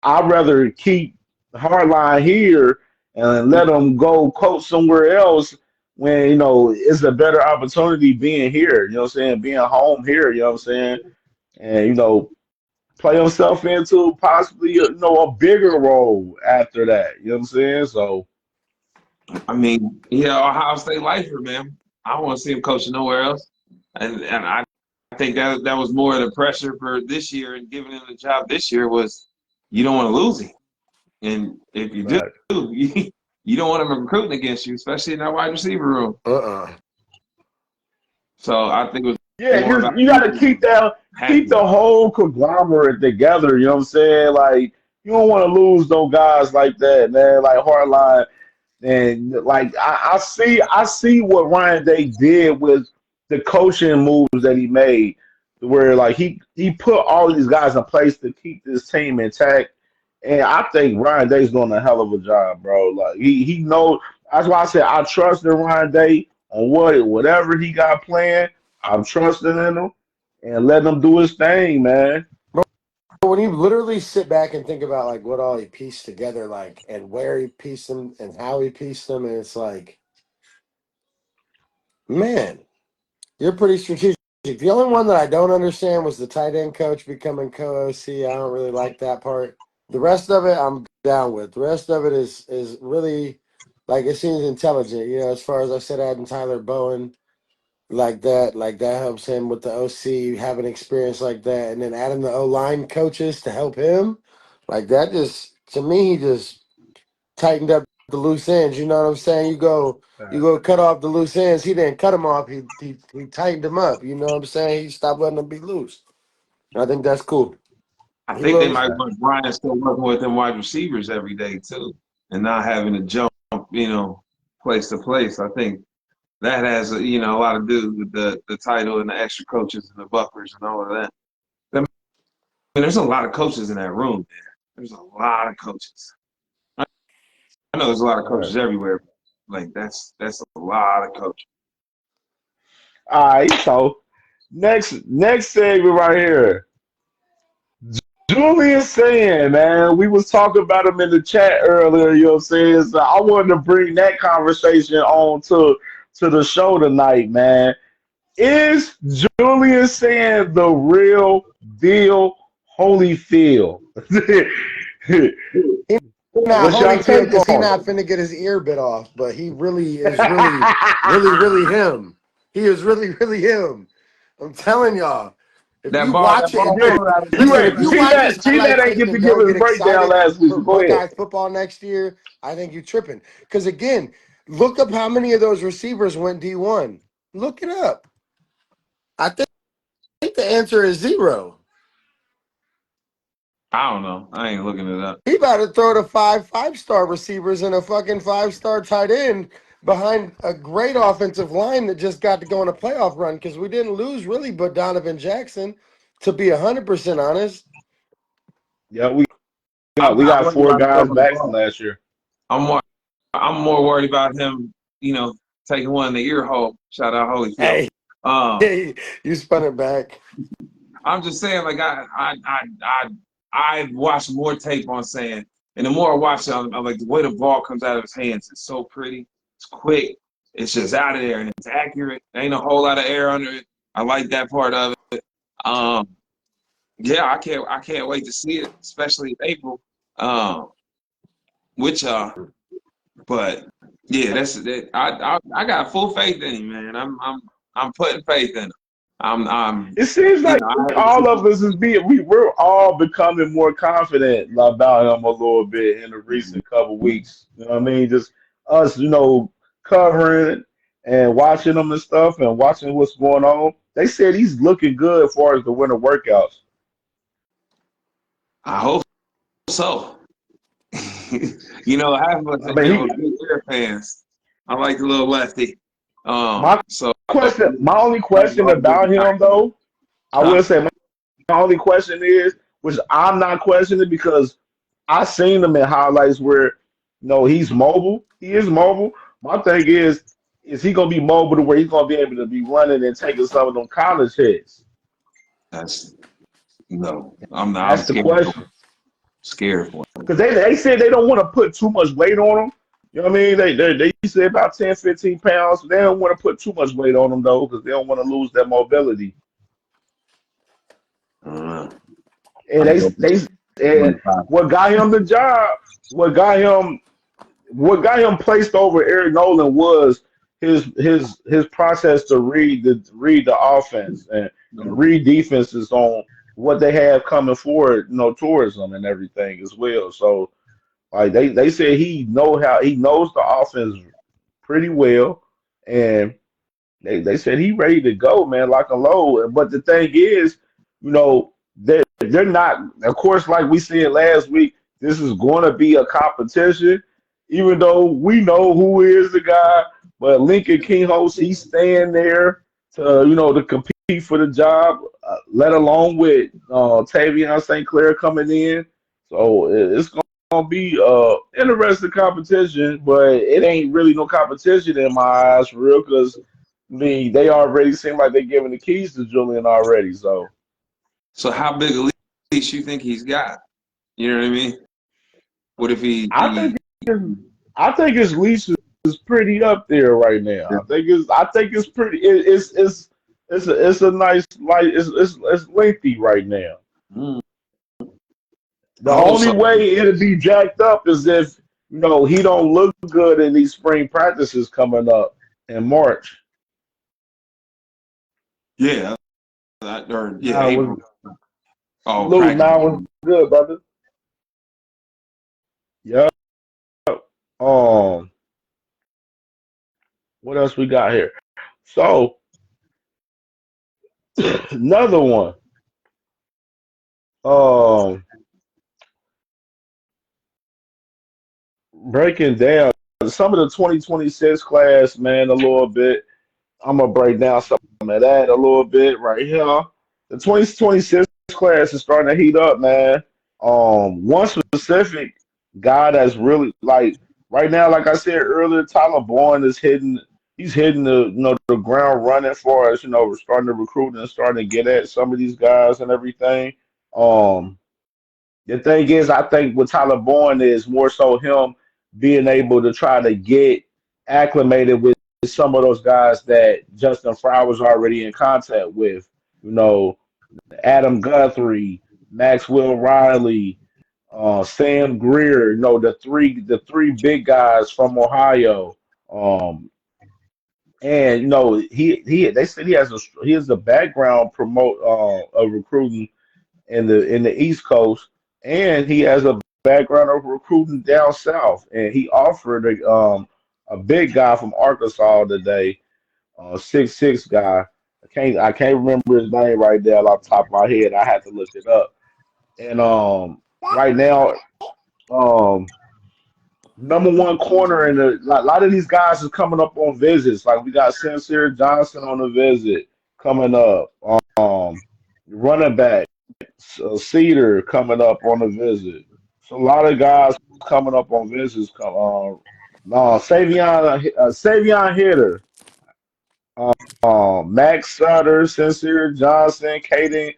I'd rather keep Hardline here and let him go coach somewhere else when it's a better opportunity being here. You know what I'm saying? Being home here. You know what I'm saying? And play himself into possibly a bigger role after that. You know what I'm saying? So
I mean, Ohio State lifer, man. I don't want to see him coaching nowhere else. And I think that was more of the pressure for this year and giving him the job this year was you don't want to lose him. And if you do,
right.
you don't want him recruiting against you, especially in that wide receiver room. So I think it was
Yeah,
more
because
about
you got to keep
happy.
the whole conglomerate together. You know what I'm saying? Like you don't want to lose those guys like that, man. Like Hardline. And like I see what Ryan Day did with the coaching moves that he made, where like he put all these guys in place to keep this team intact. And I think Ryan Day's doing a hell of a job, bro. Like he knows. That's why I said I trust in Ryan Day on whatever he got planned. I'm trusting in him and letting him do his thing, man.
But when you literally sit back and think about like what all he pieced together, like and where he pieced them and how he pieced them, and it's like, man, you're pretty strategic. The only one that I don't understand was the tight end coach becoming co-OC. I don't really like that part. The rest of it, I'm down with. The rest of it is really like it seems intelligent. As far as I said, adding Tyler Bowen like that helps him with the OC having experience like that, and then adding the O line coaches to help him, like that. Just to me, he just tightened up the loose ends. You know what I'm saying? You go cut off the loose ends. He didn't cut them off. He tightened them up. You know what I'm saying? He stopped letting them be loose. I think that's cool.
I
He
think they
loves.
might want Brian still working with them wide receivers every day too, and not having to jump, place to place. I think that has a lot to do with the title and the extra coaches and the buffers and all of that. I mean, there's a lot of coaches in that room, man. There's a lot of coaches. I know there's a lot of
All right.
coaches everywhere. Like that's a lot of coaches.
All right. So next segment right here. Julian saying, man, we was talking about him in the chat earlier, you know what I'm saying? So I wanted to bring that conversation on to the show tonight, man. Is Julian saying the real deal Holyfield?
Not
What's y'all
Holyfield
take
because he
on
not finna get his ear bit off, but he really is really him. He is really him. I'm telling y'all. If you
That
watch it
ball
and
it?
coming out of his
listen,
You
if
hand.
you
ain't
watch his highlight
T-Net ain't
tape
get to
and
give
don't
his
get
breakdown
excited
last week,
for
so go ahead.
Buckeye football next year, I think you tripping. Because again, look up how many of those receivers went D1. Look it up. I think the answer is zero.
I don't know. I ain't looking it up.
He about to throw the five-star receivers and a fucking 5-star tight end behind a great offensive line that just got to go on a playoff run because we didn't lose really but Donovan Jackson, to be 100% honest.
Yeah, we got
I'm
we
not
got
worried
four
about
guys
throwing the
back from
ball.
last year.
I'm more I'm more worried about him, taking one in the ear hole. Shout out Holyfield.
Hey,
Um,
hey, you spun it back.
I'm just saying, like I watched more tape on saying, and the more I watch it, I'm like the way the ball comes out of his hands is so pretty. It's quick. It's just out of there and it's accurate. There ain't a whole lot of air under it. I like that part of it. Um, yeah, I can't wait to see it, especially in April. Um, which but yeah, that's that. I got full faith in him, man. I'm putting faith in him. I'm
It seems like
I haven't
all
seen.
of us is we're all becoming more confident about him a little bit in the recent couple weeks. You know what I mean? Just us, covering and watching him and stuff and watching what's going on. They said he's looking good as far as the winter workouts.
I hope so. You know, half of us
I
in here
mean,
were big Bear fans. I like the little lefty.
my
So
my only question about him though, I
huh?
will say my only question is, which I'm not questioning because I seen him in highlights where, no, he's mobile. He is mobile. My thing is he gonna be mobile to where he's gonna be able to be running and taking some of them college hits?
That's no. I'm not. I'm
That's the
scared.
question.
Scared for him.
Because they said they don't want to put too much weight on him. You know what I mean? They said about 10, 15 pounds. They don't want to put too much weight on him though, because they don't want to lose their mobility.
Uh,
And
I go
they and
25.
what got him the job, what got him placed over Eric Nolan was his process to read the offense and read defenses on what they have coming forward, towards them and everything as well. So like they said he knows the offense pretty well, and they said he ready to go, man, like a low. But the thing is, they're not. Of course, like we said last week, this is going to be a competition. Even though we know who is the guy, but Lincoln Kinghouse, he's staying there to compete for the job. Let alone with Tavion St. Clair coming in, so it's gonna be interesting competition. But it ain't really no competition in my eyes for real, because they already seem like they're giving the keys to Julian already. So
So how big a leash you think he's got? You know what I mean? What if
I think his, I think his leash is pretty up there right now. I think it's pretty. It's a nice like it's lengthy right now.
Mm,
The
I hope
only
so.
way it'll be jacked up is if he don't look good in these spring practices coming up in March.
Yeah, that, or yeah,
Now was
April. Oh,
salute.
practice.
Now was good, brother. Yep. Um. What else we got here? So another one. Um. Breaking down some of the 2026 class, man, a little bit. I'm gonna break down some of that a little bit right here. The 2026 class is starting to heat up, man. One specific guy that's really like right now, like I said earlier, Tyler Bourne is hitting. He's hitting the ground running for us. We're starting to recruit and starting to get at some of these guys and everything. Um, the thing is, I think with Tyler Bourne is more so him being able to try to get acclimated with some of those guys that Justin Flowers already in contact with. You know, Adam Guthrie, Maxwell Riley, Sam Greer. The three big guys from Ohio. Um, and they said he has a background promote of recruiting in the East Coast, and he has a background of recruiting down south. And he offered a big guy from Arkansas today, 6'6" guy. I can't remember his name right there off the top of my head. I had to look it up. And right now, um, number one corner in the a lot of these guys is coming up on visits. Like we got Sincere Johnson on a visit coming up. Running back. Cedar coming up on a visit. So a lot of guys coming up on visits. No, Savion Hitter, Max Sutter, Sincere Johnson, Caden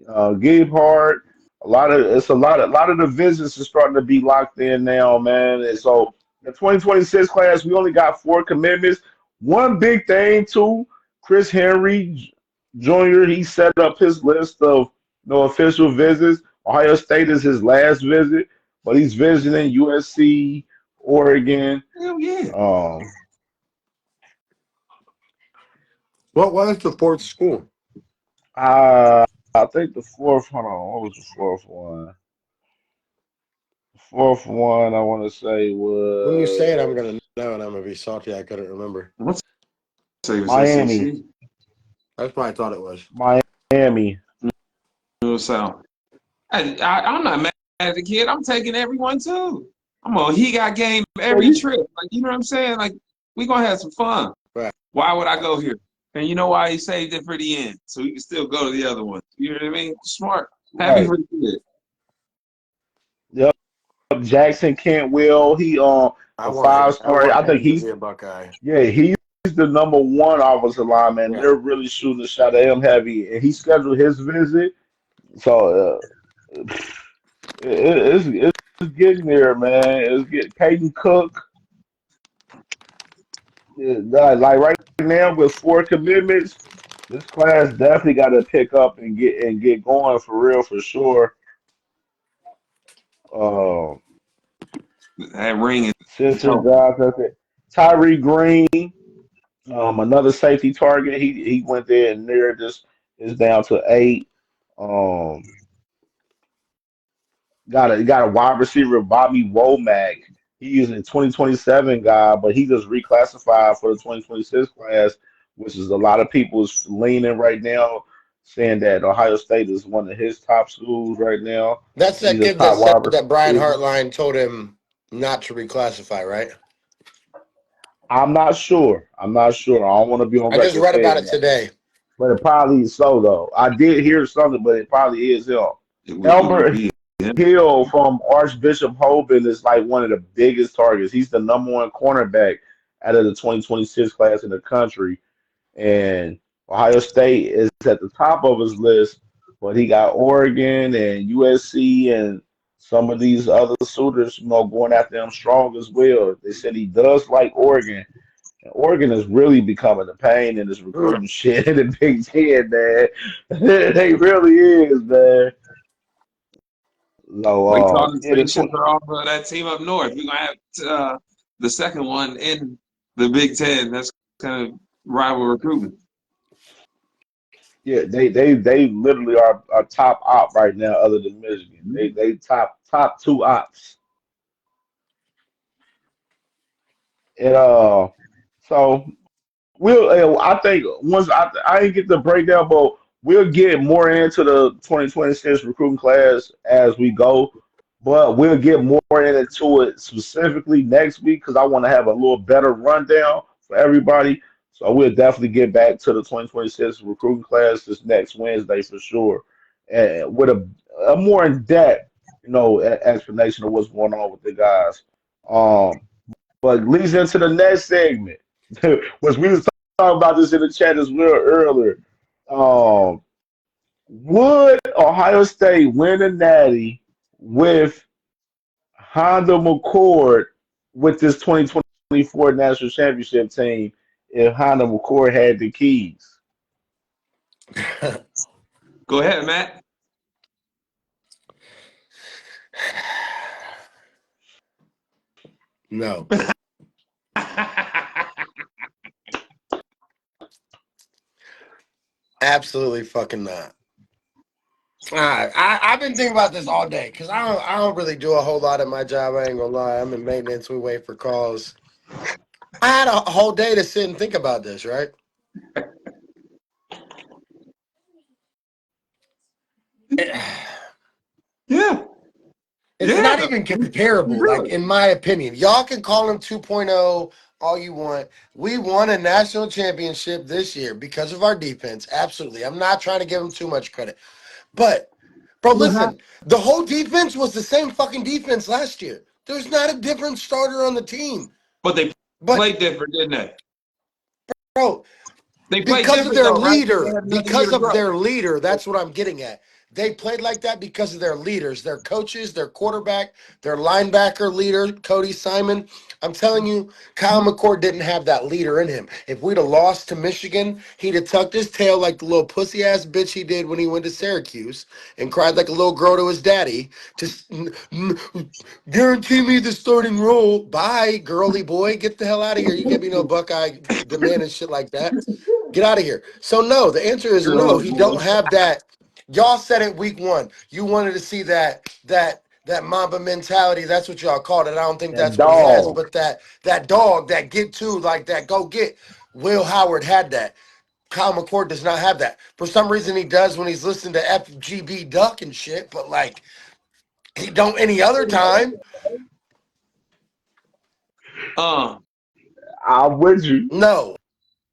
Gebhardt. A lot of the visits are starting to be locked in now, man. And so the 2026 class, we only got four commitments. One big thing too, Chris Henry Jr. He set up his list of no official visits. Ohio State is his last visit, but he's visiting USC, Oregon.
Hell yeah.
What was the fourth school?
I think the fourth. Hold on, what was the fourth one? The fourth one I want to say
When you say it, I'm
was
gonna know, and I'm gonna be salty. I couldn't remember.
What's say it was
Miami.
SEC?
That's what I thought it was.
Miami.
No South. I'm not mad at the kid. I'm taking everyone too. I'm on. He got game every trip. Like, you know what I'm saying? Like, we gonna have some fun.
Right.
Why would I go here? And you know why he saved it for the end, so he can still go to the other one. You know what I mean? Smart. Happy
Right.
for the kid.
Yep. Jackson Cantwell. He
I
a
want
5-star. I think
him to
he's
be a Buckeye.
yeah, he's the number 1 offensive lineman.
Yeah.
They're really shooting a shot at him heavy, and he scheduled his visit. So it's getting there, man. It's getting Peyton Cook. Like right now with 4 commitments, this class definitely got to pick up and get going for real for sure. Uh,
That ring is
Sister
helping.
Josh, that's it. Tyree Green, another safety target. He went there and there just is down to 8. Um, got a wide receiver, Bobby Womack. He's a 2027 guy, but he just reclassified for the 2026 class, which is a lot of people's leaning right now, saying that Ohio State is one of his top schools right now.
That's
He's
that
a
kid that
top
said
wide
that Brian
receiver.
Hartline told him not to reclassify, right?
I'm not sure. I'm not sure. I don't want to be on
I just
record
read about
saying
it
that,
today.
but it probably is so though. I did hear something, but it probably is him.
It would
Albert
be him.
Hill from Archbishop Hoban is like one of the biggest targets. He's the number 1 cornerback out of the 2026 class in the country. And Ohio State is at the top of his list, but he got Oregon and USC and some of these other suitors, going after him strong as well. They said he does like Oregon. And Oregon is really becoming a pain in this recruiting shit in the Big Ten, man. They really is, man. So,
Like talking
yeah, the
spaceships are off of that team up north. We're gonna have the second one in the Big Ten. That's kind of rival recruitment.
Yeah, they literally are a top op right now, other than Michigan. They top 2 ops. And so I think once I didn't get the breakdown, but we'll get more into the 2026 recruiting class as we go. But we'll get more into it specifically next week because I want to have a little better rundown for everybody. So we'll definitely get back to the 2026 recruiting class this next Wednesday for sure, and with a more in depth, explanation of what's going on with the guys. Um, but leads into the next segment, which we was talking about this in the chat as well earlier. Um, would Ohio State win a natty with Honda McCord with this 2024 national championship team if Honda McCord had the keys?
Go ahead, Matt.
No. Absolutely fucking not. I've been thinking about this all day because I don't really do a whole lot at my job. I ain't gonna lie. I'm in maintenance. We wait for calls. I had a whole day to sit and think about this, right?
Yeah,
It's not
yeah.
even comparable, like in my opinion. Y'all can call him 2.0 all you want. We won a national championship this year because of our defense. Absolutely. I'm not trying to give him too much credit. But, bro, listen, the whole defense was the same fucking defense last year. There's not a different starter on the team.
But they
But,
played different, didn't they?
bro,
They played
because of
different
their
though, right? They
leader,
had another year to grow.
that's what I'm getting at. They played like that because of their leaders, their coaches, their quarterback, their linebacker leader, Cody Simon. I'm telling you, Kyle McCord didn't have that leader in him. If we'd have lost to Michigan, he'd have tucked his tail like the little pussy ass bitch he did when he went to Syracuse and cried like a little girl to his daddy to guarantee me the starting role. Bye, girly boy. Get the hell out of here. You can't be no Buckeye demanding shit like that. Get out of here. So no, the answer is no.
Girl,
He
boy.
don't have that. Y'all said it week one. You wanted to see that Mamba mentality. That's what y'all called it. I don't think
That
that's what he has,
dog.
but that dog, that get to, like that go get. Will Howard had that. Kyle McCord does not have that. For some reason he does when he's listening to FGB Duck and shit, but like he don't any other time.
I'm with you.
No.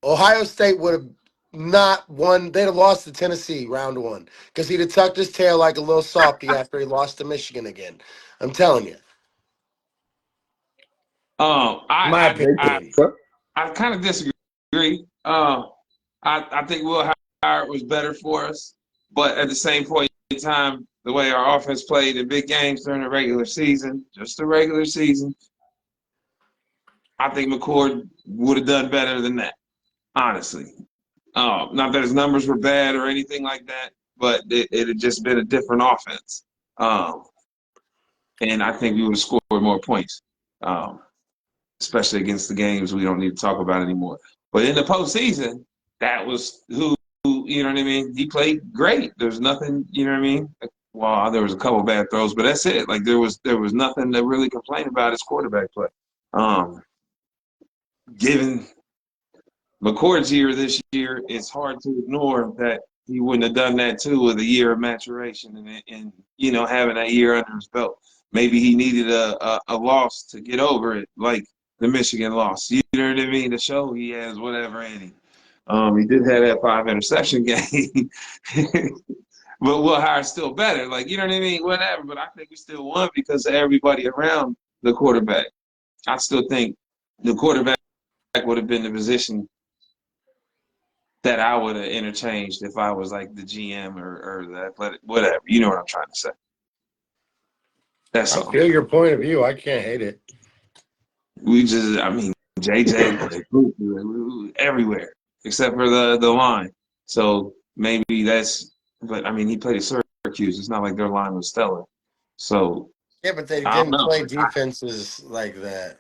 Ohio State would have not won. They'd have lost to Tennessee round one because he'd have tucked his tail like a little softy after he lost to Michigan again. I'm telling you. My
I I
opinion.
I kind of disagree. I think Will Howard was better for us, but at the same point in time, the way our offense played in big games during the regular season, just the regular season, I think McCord would have done better than that, honestly. Not that his numbers were bad or anything like that, but it had just been a different offense. And I think we would have scored more points, especially against the games we don't need to talk about anymore. But in the postseason, that was who you know what I mean? He played great. There's nothing, you know what I mean? Well, there was a couple bad throws, but that's it. Like there was nothing to really complain about his quarterback play. Given McCord's year this year, it's hard to ignore that he wouldn't have done that too with a year of maturation and you know, having that year under his belt. Maybe he needed a loss to get over it, like the Michigan loss. You know what I mean? To show he has whatever in him. He did have that 5 interception game, but Will Howard's still better. Like, you know what I mean? Whatever. But I think we still won because of everybody around the quarterback. I still think the quarterback would have been the position that I would have interchanged if I was like the GM or the athletic, whatever. You know what I'm trying to say. That's
I
all.
feel your point of view. I can't hate it.
JJ, everywhere except for the line. So maybe but I mean, he played at Syracuse. It's not like their line was stellar. So
Yeah, but they
I don't
didn't
know.
play defenses like that.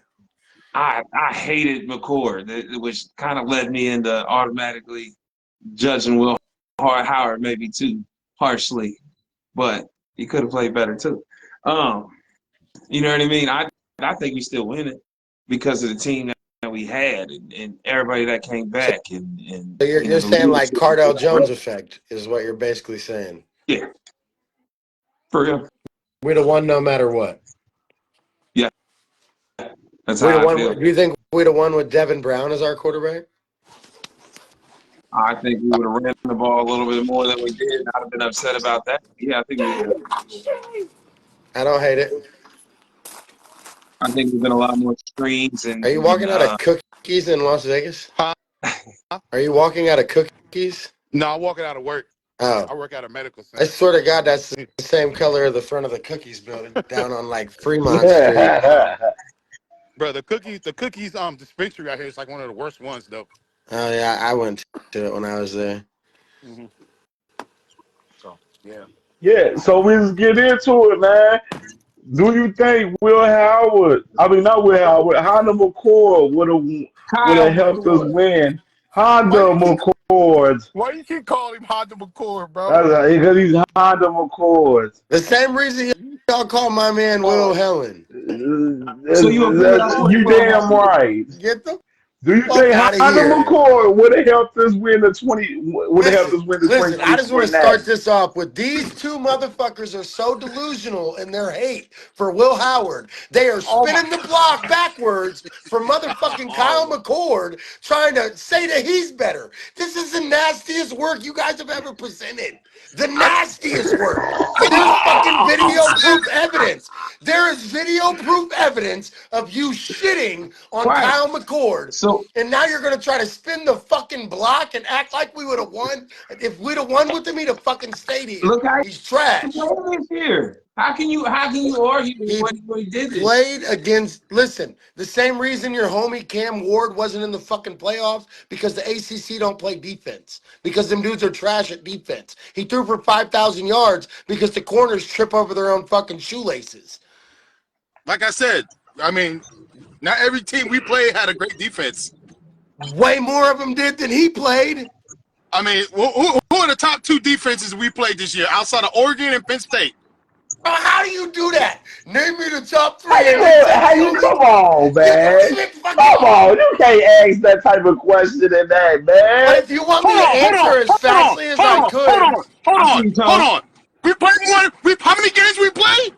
I hated McCord, which kind of led me into automatically judging Will Howard maybe too harshly, but he could have played better too. You know what I mean? I think we still win it because of the team that we had and everybody that came back and
So you're
you know, the
saying like
leadership.
Cardell Jones effect is what you're basically saying.
Yeah, for real.
We'd have won no matter what.
Yeah, that's
We'd have
how I
won.
feel.
Do you think we'd have won with Devin Brown as our quarterback?
I think we would have ran the ball a little bit more than we did. I'd have been upset about that. Yeah, I think we would have.
I don't hate it.
I think there's been a lot more screens
Are you walking out of cookies in Las Vegas?
Huh?
Are you walking out of cookies?
No, I'm walking out of work.
Oh,
I work at a medical
I
center.
swear to God, that's the same color of the front of the cookies building down on like Fremont Street.
Yeah.
Bro, the cookies dispensary out here is like one of the worst ones though.
Oh yeah, I went to it when I was there.
Mm-hmm. So yeah.
Yeah, so we just get into it, man. Do you think Will Howard, I mean not Will Howard, Honda McCord would have
Kyle
helped us
McCord.
win? Honda
Why you keep
McCord.
calling him Honda McCord, bro?
That's because he's Honda McCord.
The same reason y'all call my man Will Helen.
So you agree with
You damn right.
Get the
Do you
fuck
think
out of
Honda
here.
McCord would have helped us win the 2023
I just want to start
national?
this off with these two motherfuckers are so delusional in their hate for Will Howard. They are
Oh my
spinning the block backwards for motherfucking Kyle McCord, trying to say that he's better. This is the nastiest work you guys have ever presented. The nastiest work. There's fucking video proof evidence. There is video proof evidence of you shitting on
Right.
Kyle McCord.
So
And now you're gonna try to spin the fucking block and act like we would have won. If we'd have won with him, he'd have fucking stayed here.
look how
He's trash.
he played this year. How can you argue with
He
what he did this?
played against. Listen, the same reason your homie Cam Ward wasn't in the fucking playoffs because the ACC don't play defense because them dudes are trash at defense. He threw for 5,000 yards because the corners trip over their own fucking shoelaces.
Like I said, I mean, not every team we played had a great defense.
Way more of them did than he played.
I mean, who are the top two defenses we played this year outside of Oregon and Penn State?
How do you do that? Name me the top three.
Come on, man. Come on, you can't ask that type of question in that, man.
But if you want me to answer as fastly as I could,
Hold on. We played how many games we played?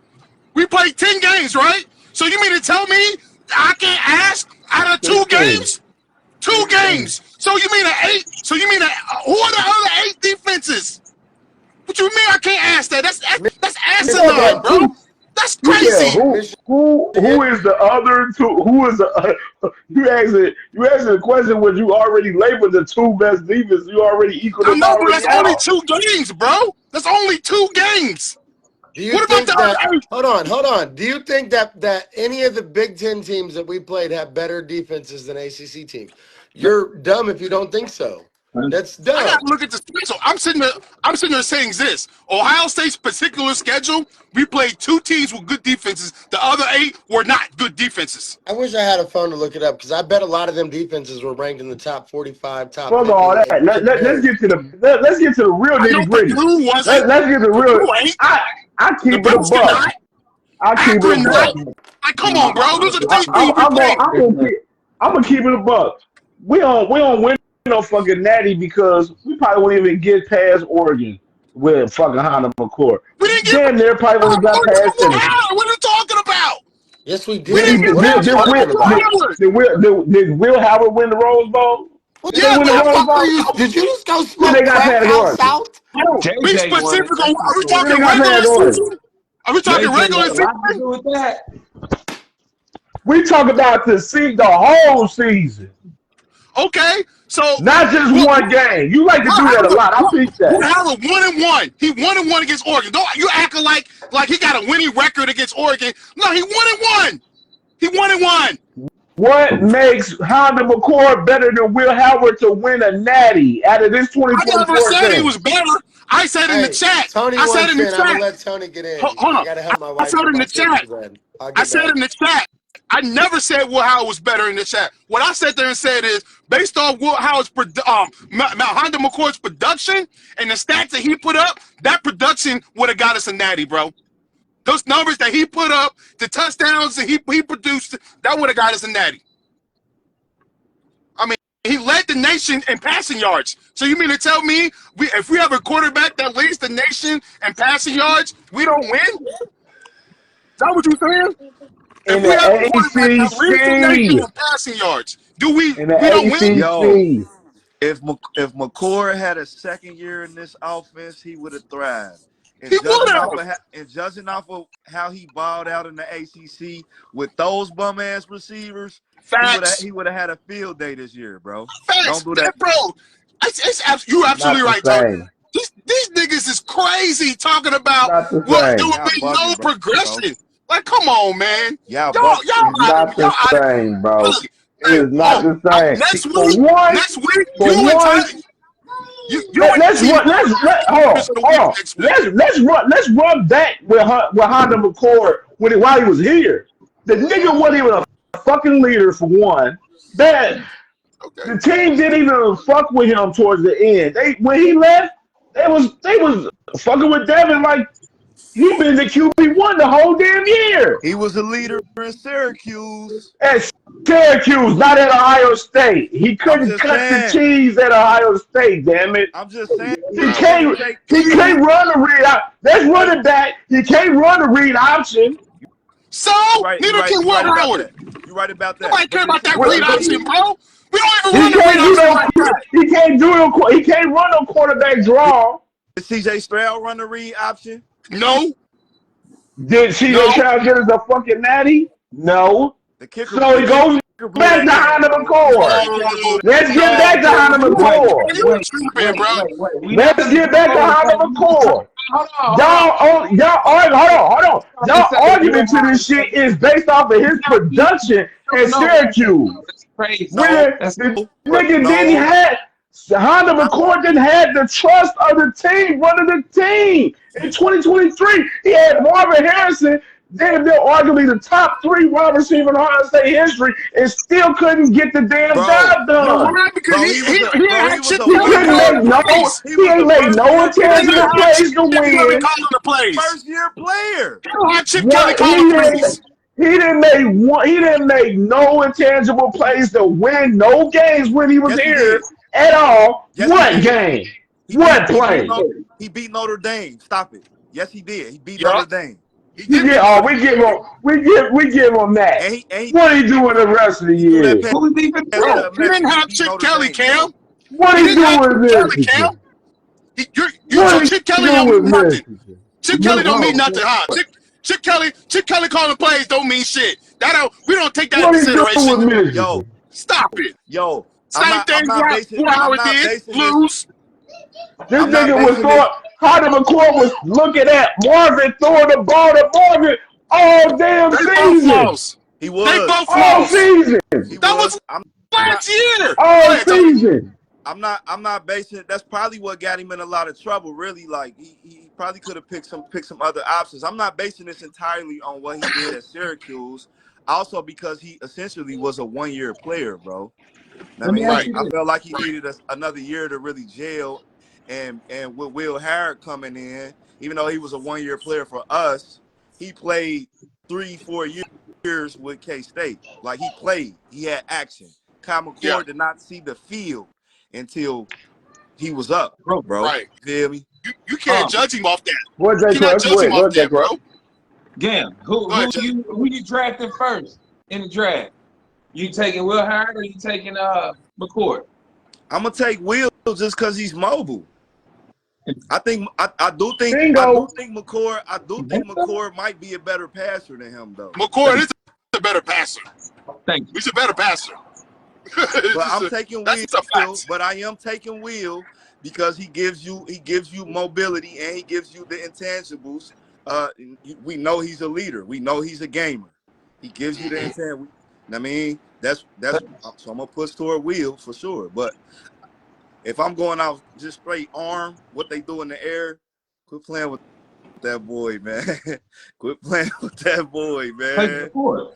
We played 10 games, right? So you mean to tell me I can't ask
Out of 2 games? 2 games. So you mean who are the other 8 defenses? What you mean I can't ask that? That's asinine, bro. That's crazy.
Who is the other two? Who is the you asking the question when you already labeled the 2 best defenses? You already equal
I
them
know, but
already
that's only
out.
2 games, bro. That's only 2 games.
Do you
What about
think
the
that?
other 8?
Hold on. Do you think that any of the Big Ten teams that we played have better defenses than ACC teams? You're dumb if you don't think so. That's
I gotta
dumb.
look at the schedule. I'm sitting there saying this. Ohio State's particular schedule, we played 2 teams with good defenses. The other 8 were not good defenses.
I wish I had a phone to look it up because I bet a lot of them defenses were ranked in the top 45, top
Fuck
50.
all that. Let's get to the real
I know
nitty gritty.
Purdue wasn't.
Let's get to the real.
Purdue ain't.
I keep it a
Nebraska
buck.
not.
I keep it a
Akron
buck.
not. Like, come on, bro. Those are the teams
I'm gonna keep it a buck. We don't win no fucking natty because we probably won't even get past Oregon with fucking Honda McCourt.
We didn't get
Damn near probably would have got past Tennessee.
What are you talking about?
Yes, we
We didn't
did.
get
What are you talking about?
Did Will Howard win the Rose Bowl?
What
Yeah,
the
but
fuck are you? Did you just go smoke
they got
crack
past
out
Oregon?
south?
Be specific on. Are we
They
talking
got
regular
past Oregon.
season? Are we talking regular season?
with that.
We talk about the whole season,
Okay, so
not just one game. You like to do that a lot. I peep
Will
that.
Howard 1-1. He 1-1 against Oregon. Don't you acting like he got a winning record against Oregon? No, he 1-1. He 1-1.
What makes Honda McCourt better than Will Howard to win a natty out of this
I
2024
never said he
game?
was better. I said in the chat.
Tony
I said
wants
in the
in. I'm gonna
chat.
let Tony get in.
Hold
I
on.
gotta help my
I
wife.
said
get
in
my
the
kids
chat.
to bed.
I said in the chat. I never said Will Howard was better in the chat. What I sat there and said is, based on Will Howard's Honda McCourt's production and the stats that he put up, that production would have got us a natty, bro. Those numbers that he put up, the touchdowns that he produced, that would have got us a natty. I mean, he led the nation in passing yards. So you mean to tell me if we have a quarterback that leads the nation in passing yards, we don't win? Is that what you're saying?
In
If we have a quarterback
the
that leads the nation
ACC,
in passing yards, we
in the
don't win?
Yo,
ACC,
if McCord had a second year in this offense, he would have thrived. And
He would
judging off of how he balled out in the ACC with those bum ass receivers,
Facts.
he would have had a field day this year, bro.
Facts.
Don't do that,
bro. You're absolutely right,
not the
Tony.
same.
These niggas is crazy talking about
Not the
what there
same.
would be
Y'all
no
bugging, bro.
progression. Like, come on, man.
Y'all
Y'all
It's not the same, bro.
Look,
It is not the same.
Next
For
week,
one,
you and Tony,
let's run back with Honda McCord while he was here. The nigga wasn't even a fucking leader for one. That the team didn't even fuck with him towards the end. When he left, they was fucking with Devin like he been the QB1 the whole damn year.
He was a leader in Syracuse.
At Syracuse, not at Ohio State. He couldn't cut the cheese at Ohio State, damn it.
I'm just saying.
He can't run the read out. Let's run it back. He can't run the read option.
So neither can Will Howard.
You're right about that.
Nobody care about that read option, bro. We don't even
He
run the read
can't
option like that.
He can't do it. He can't run no quarterback draw.
Did CJ Stroud run the read option?
No.
Did CJ Stroud get us a fucking natty? No.
The kicker.
So he goes back to Honda McCord. Let's get back to Honda McCord. Let's get back to Honda McCord. Hold on. Y'all argument to this shit is based off of his production at Syracuse. Where the nigga didn't have Honda McCord didn't have the trust of the team running the team. In 2023, he had Marvin Harrison, they're arguably the top 3 wide receiver in Ohio State history, and still couldn't get the damn job done. He ain't made no intangible plays to win.
First year player.
He didn't make no intangible plays to win no games when he was here at all. What game? What play?
He beat Notre Dame. Stop it. Yes, he did. He beat Notre Dame.
He
You
did
get
beat
oh,
Florida.
we give him that.
And he
What he doing the rest of the
he threw that
year?
pass
Who was defensive
Bro,
player?
to
he didn't have
beat
Chip
Notre
Kelly,
Dame, bro.
Cam.
What
He
he
didn't have
doing
Chip
with
Kelly, Cam.
Michigan?
You
What
so
he
Chip Kelly
doing
don't
with
mean nothing.
Michigan?
Chip Kelly don't mean
No.
nothing, huh? Chip Kelly calling plays don't mean shit. We don't take that in
What he doing
consideration.
with
Yo,
Michigan?
Stop it.
yo,
Same thing what
I'm
Howard
not
did.
basing this.
Lose.
This
I'm not
nigga was
basing this.
throwing. Hunter McCoy was looking at Marvin throwing the ball to Marvin all damn
They both
season.
lost.
He
They
was.
both
All
lost.
season.
He
That
was.
was
I'm not.
last year. Go
All
ahead, Tony.
season.
I'm not basing it. That's probably what got him in a lot of trouble. Really, like he probably could have picked some other options. I'm not basing this entirely on what he did at Syracuse. Also, because he essentially was a 1-year player, bro. I
Let me
mean,
ask you
I
this.
felt like he needed another year to really gel. And with Will Harrod coming in, even though he was a 1-year player for us, he played 3-4 years with K-State. Like he played, he had action. Kyle
Yeah.
McCord did not see the field until he was up, bro.
Right.
Feel me?
You can't judge him off that.
What
You
J.
cannot
Crush?
judge him
Go
off
ahead, J.
that, bro.
Crush.
Gam,
Go ahead, Jay.
who you drafted first in the draft? You taking Will Howard or you taking McCord?
I'm gonna take Will just because he's mobile. I do think
Bingo.
McCord might be a better passer than him though.
McCord is a better passer.
Thank you.
He's a better passer.
But I'm taking Will,
that's a fact.
but I am taking Will because he gives you mobility and he gives you the intangibles. We know he's a leader. We know he's a gamer. He gives you the intangibles. I mean, that's so I'm gonna push toward Will for sure. But if I'm going out just straight arm, what they do in the air, quit playing with that boy, man. Quit playing with that boy,
Take
man.
McCord.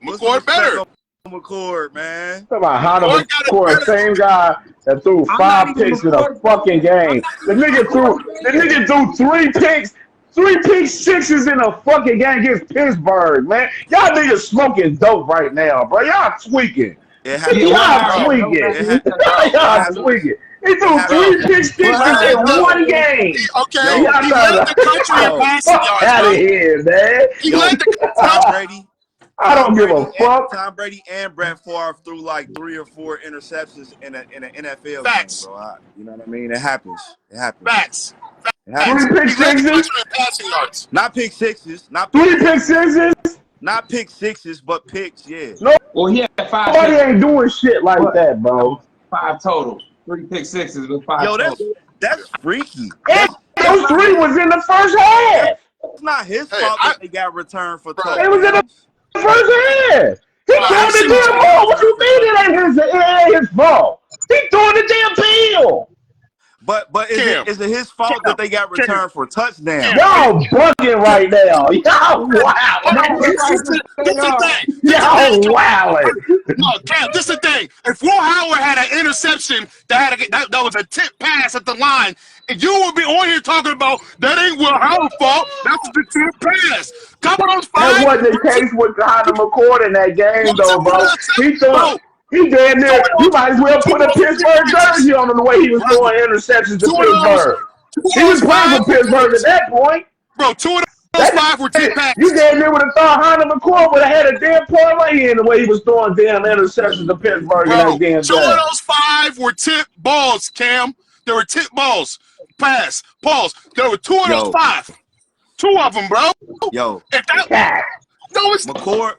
McCord better.
McCord, man.
Talk about Hunter
McCord got it
McCoy,
better.
same guy that threw
I'm
5
not even
picks in a
McCord.
fucking game. The nigga threw 3 pick sixes in a fucking game against Pittsburgh, man. Y'all niggas smoking dope right now, bro. Y'all tweaking.
It happened.
Yeah, Will
Y'all
Howard.
tweaking.
It
Y'all
happened.
tweaking. He threw
It
3 pick sixes
Howard.
in one game.
Okay,
Yo.
he led the country in
Yo.
passing
Fuck
yards,
out of
bro.
here, man.
He
Yo,
led the
Tom
country.
Brady.
I don't give a fuck.
Tom Brady and Brett Favre threw like 3 or 4 interceptions in an NFL
Facts.
game, bro. You know what I mean? It happens. It happens.
Facts.
It happens.
3 pick
He led the
sixes.
country in passing yards.
Not pick sixes.
3 pick sixes.
Not pick sixes, but picks. Yeah.
Well, he had 5
Nobody
picks,
ain't doing shit like that, bro.
5 total. 3 pick sixes with 5
Yo,
total.
that's freaky.
And those 3 was in the first half.
It's not his
Hey,
fault that they got returned for
Bro.
It was in the
touchdowns.
first half. He
Well,
throwing
I
the
see
damn ball. What you mean it ain't his fault? He throwing the damn field.
But
Cam.
is it his fault that they got returned for touchdowns?
Y'all bugging right now. Y'all wildin'.
This is the thing.
Y'all wildin'.
No, Cam, this is the thing. If Will Howard had an interception that was a tip pass at the line, and you would be on here talking about that ain't Will Howard's fault. That's the tip pass. Couple of those 5.
That wasn't the case with Hunter McCord in that game, though, bro. He damn near. You might as well put a Pittsburgh jersey on him the way he was throwing interceptions to Pittsburgh. He was playing for Pittsburgh at that point.
Bro, 2 of those 5 were tip passes.
You damn near would have thought Hunter McCord would have had a damn parlay in the way he was throwing damn interceptions to Pittsburgh in that damn
2 of
game.
those 5 were tip balls, Cam. They were tip balls. Pass. Pause. There were 2 of those 5. 2 of them, bro.
Yo,
If that,
Cat.
no, it's
McCord.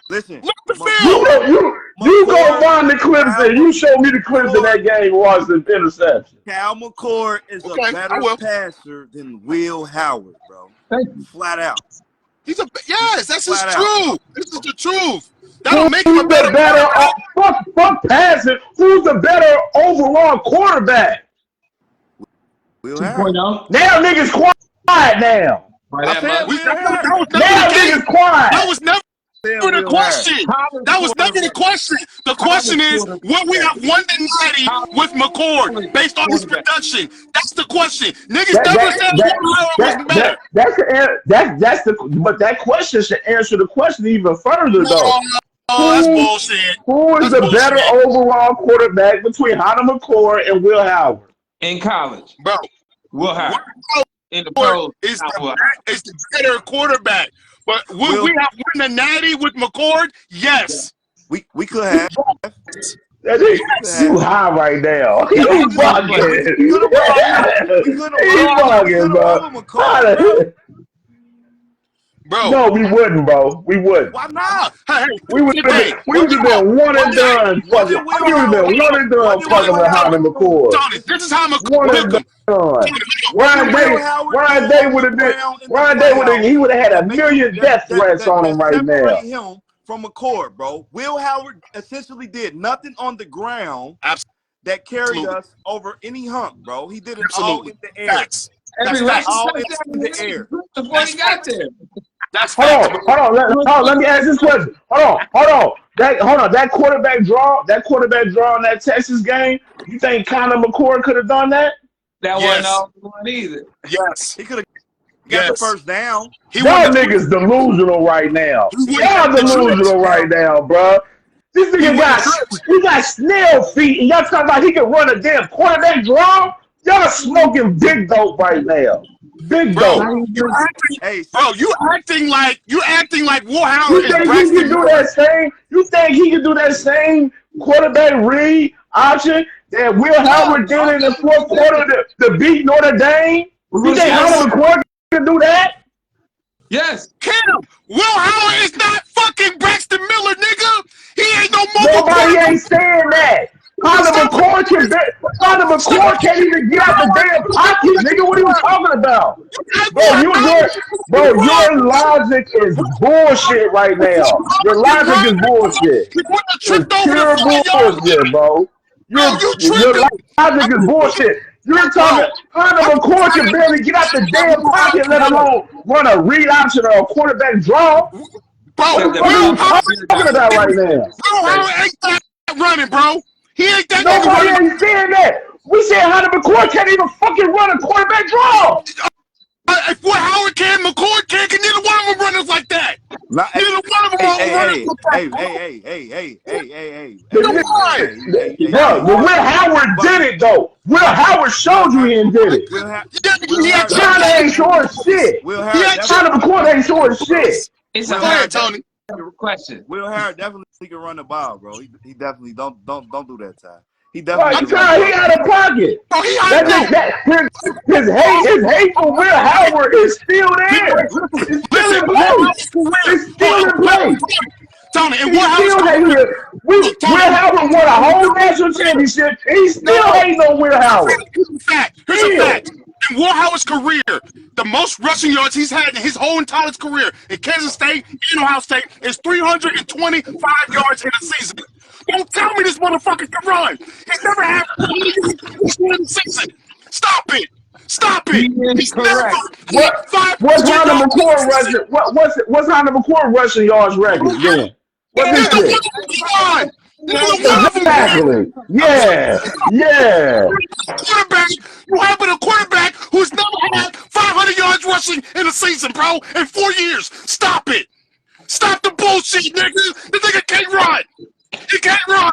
Listen,
look the field.
You go find the clips and you show me the clips of that game and watch the interception.
Cal McCord is
Okay,
a
I
better
will.
passer than Will Howard, bro.
Thank you.
Flat out.
He's a yes. That's his
Flat out.
truth. This is the truth. That'll make him
Who's
a
the
better.
fuck passing? Who's the better overall quarterback?
Will Howard.
2.0.
Now niggas quiet now.
By
I
that
said
much.
Will Howard.
That was
Now
never the case.
niggas quiet.
That was never the question. That was never the question. The question is, will we have won the natty with McCord based on his production? That's the question. Niggas never said Will Howard was better.
But that question should answer the question even further though.
Oh, that's bullshit.
Who is
That's
the better
bullshit.
overall quarterback between Hunter McCord and Will Howard?
In college,
Bro,
Will Howard. in the pros.
Is the better quarterback. But would we have won the Natty with McCord? Yes.
We could have.
That is too high right now. He bugging. He bugging, bro.
Bro.
No, we wouldn't, bro. We wouldn't.
Why not? Hey,
we would have been one and done fucking. We would have been one and done fucking with Howard McCord.
Tony, this is how McCord.
One and done. Ryan Day would have been. Ryan Day would have. He would have had a million death threats on him right now.
Him from McCord, bro. Will Howard essentially did nothing on the ground that carried us over any hump, bro. He did it all in the air.
That's
all in the air.
Before he got there.
Hold on. Let me ask this question. Hold on. That quarterback draw in that Texas game. You think Connor McCord could have done that?
That wasn't all one either.
Yes,
he could have got the first down.
Y'all niggas delusional right now. Y'all delusional right now, bro. This nigga got snail feet, and y'all talking about he can run a damn quarterback draw? Y'all smoking big dope right now. Big dope.
You acting like Will Howard
is Braxton. You think he can do that same quarterback read option that Will Howard did in the fourth quarter to beat Notre Dame? You think Howard McCord can do that?
Yes.
Cam, Will Howard is not fucking Braxton Miller, nigga. He ain't no mobile.
Nobody ain't saying that. Connor McCord can't even get out the damn pocket, nigga. What are you talking about? Your logic is bullshit right now. Your logic is bullshit. It's pure bullshit, bro. Your logic is bullshit. You're talking Connor McCord can barely get out the damn pocket, let alone run a read option or a quarterback draw.
Bro,
what are you talking about right now?
Will Howard ain't that running, bro. He ain't that.
Nobody ain't saying that. We said Hunter McCord can't even fucking run a quarterback draw.
If what Howard can, McCord can neither one of them runners like that. Neither one of them runners like that.
Bro, Will Howard did it though. Will Howard showed you he did it. China ain't short shit. Hunter McCord ain't short shit.
It's a hard Tony question.
Will Howard definitely can run the ball, bro. He definitely don't do that, Ty. He definitely.
He out of pocket. His hate for Will Howard is still there. It's still in place. It's still in place.
Tony, and Will
Howard won a whole national championship. He still ain't no Will Howard.
Here's a fact. In Will Howard's career, the most rushing yards he's had in his whole entire career in Kansas State and Ohio State is 325 yards in a season. Don't tell me this motherfucker can run. He's never had in a season. Stop it. He's
correct.
What's Hunter McCord rushing? What's Hunter McCord rushing yards record? Yeah. What's this shit? Exactly. Yeah.
Quarterback. You have a quarterback who's never had 500 yards rushing in a season, bro, in 4 years. Stop it. Stop the bullshit, nigga. The nigga can't run. He can't run.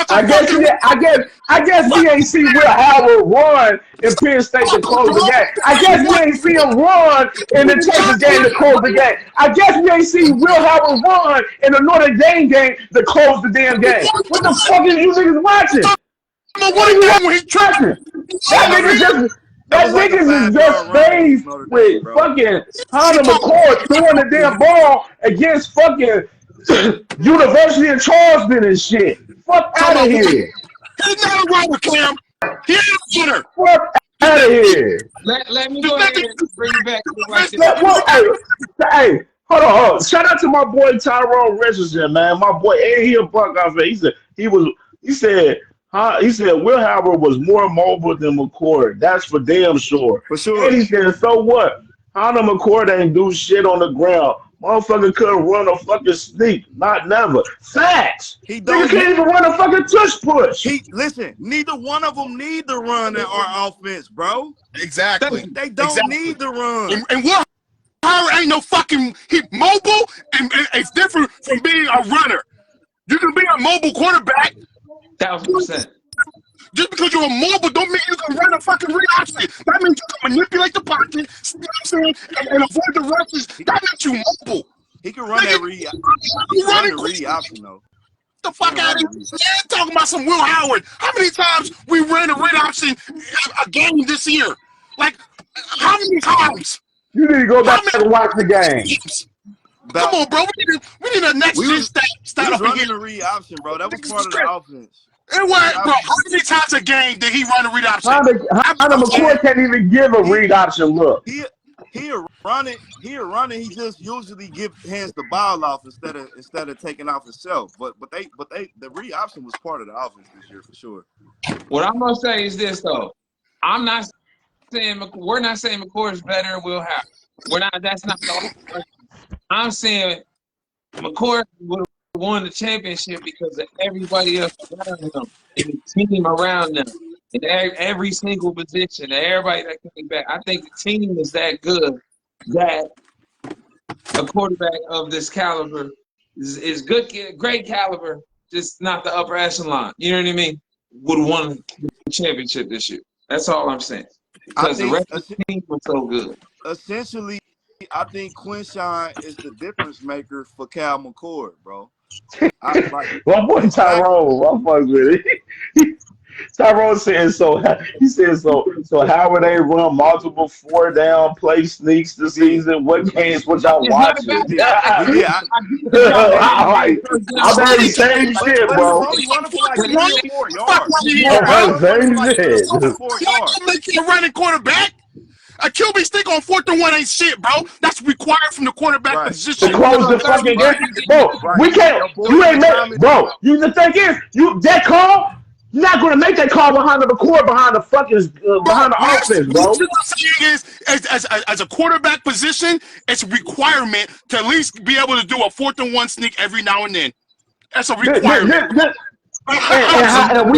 I guess we ain't see Will Howard run in Penn State to close the game. I guess we ain't see him run in the Texas game to close the game. I guess we ain't see Will Howard run in the Notre Dame game to close the damn game. What the fuck is you niggas watching? What are you doing when he's tracking? That niggas is just phased with fucking Hunter McCord throwing the damn ball against fucking University of Charleston and shit. Fuck out of here.
He's not a runner, Cam. He ain't a runner.
Fuck out of here.
Let me go ahead and bring you back.
Hey, hold on. Shout out to my boy Tyrone Richardson, man. My boy, and he a Buckeye fan. He said Will Howard was more mobile than McCord. That's for damn sure.
For sure.
And he said, so what? Hunter McCord ain't do shit on the ground. Motherfucker couldn't run a fucking sneak. Not never. Facts. He can't even run a fucking tush push.
Listen, neither one of them need to run in our offense, bro.
Exactly.
They don't need to run.
And Will Howard ain't no fucking mobile, and it's different from being a runner. You can be a mobile quarterback.
1,000%.
Just because you're a mobile don't mean you can run a fucking read option. That means you can manipulate the pocket, you know what I'm saying, and avoid the rushes. That makes you mobile.
He can run that read. He can run the read option though.
The fuck out of here. Man, talking about some Will Howard. How many times we ran a read option a game this year? Like, how many times?
You need to go back and watch the game.
Come on, bro. We need a next gen stat
up running the read option, bro. That was part of the offense.
It was, bro. How many times a game did he run a read option?
Honda McCoy can't even give a read option look.
He'll run it. He just usually hands the ball off instead of taking off himself. But the read option was part of the offense this year for sure.
What I'm gonna say is this though. I'm not saying we're not saying McCoy is better than Will Howard. We're not. That's not the. I'm saying McCoy would have won the championship because of everybody else around him and the team around them in every single position and everybody that came back. I think the team is that good that a quarterback of this caliber is good, great caliber, just not the upper echelon. You know what I mean? Would have won the championship this year. That's all I'm saying. Because the rest of the team was so good.
Essentially, I think Quinshawn is the difference maker for Cal McCord, bro.
My boy Tyrone, I'm fucking with it. Tyrone said so. He said so. So how would they run multiple 4-down play sneaks this season? What games would y'all watching? I'm the same shit, bro.
Same running quarterback. A QB stick on 4th and 1 ain't shit, bro. That's required from the quarterback position.
To close the fucking game, bro. We can't. You ain't make, bro. The thing is, that call. You're not gonna make that call behind the McCoy, behind the fucking behind the offense, bro.
As a quarterback position, it's a requirement to at least be able to do a 4th and 1 sneak every now and then. That's a requirement.
And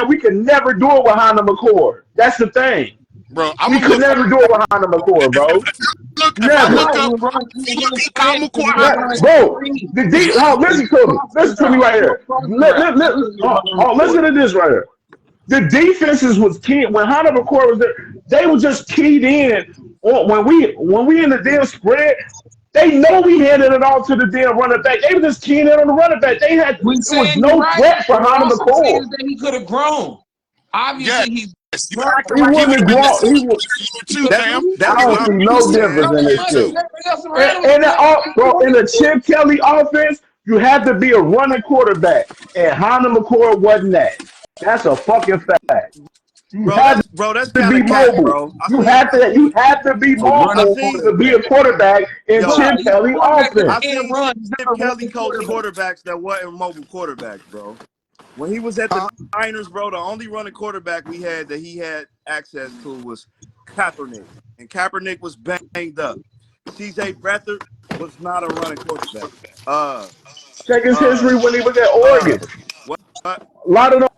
we can never do it behind the McCoy. That's the thing.
Bro,
we could never do it behind the McCoy, bro. Listen to me. Listen to me right here. Listen to this right here. The defenses was key when Hunter McCoy was there. They were just keyed in when we in the damn spread. They know we handed it all to the damn running back. They were just keying in on the running back. There was no threat for Hunter McCoy.
He could have grown. Obviously, he's.
He wouldn't have grown. I don't see no difference in this shit. In the Chip Kelly offense, you had to be a running quarterback, and Hunter McCoy wasn't that. That's a fucking fact. You had to be mobile. You had to be mobile to be a quarterback in Chip Kelly offense.
I seen Chip Kelly coach quarterbacks that wasn't mobile quarterbacks, bro. When he was at the Niners, bro, the only running quarterback we had that he had access to was Kaepernick. And Kaepernick was banged up. C.J. Beathard was not a running quarterback.
Check his history when he was at Oregon. A lot of them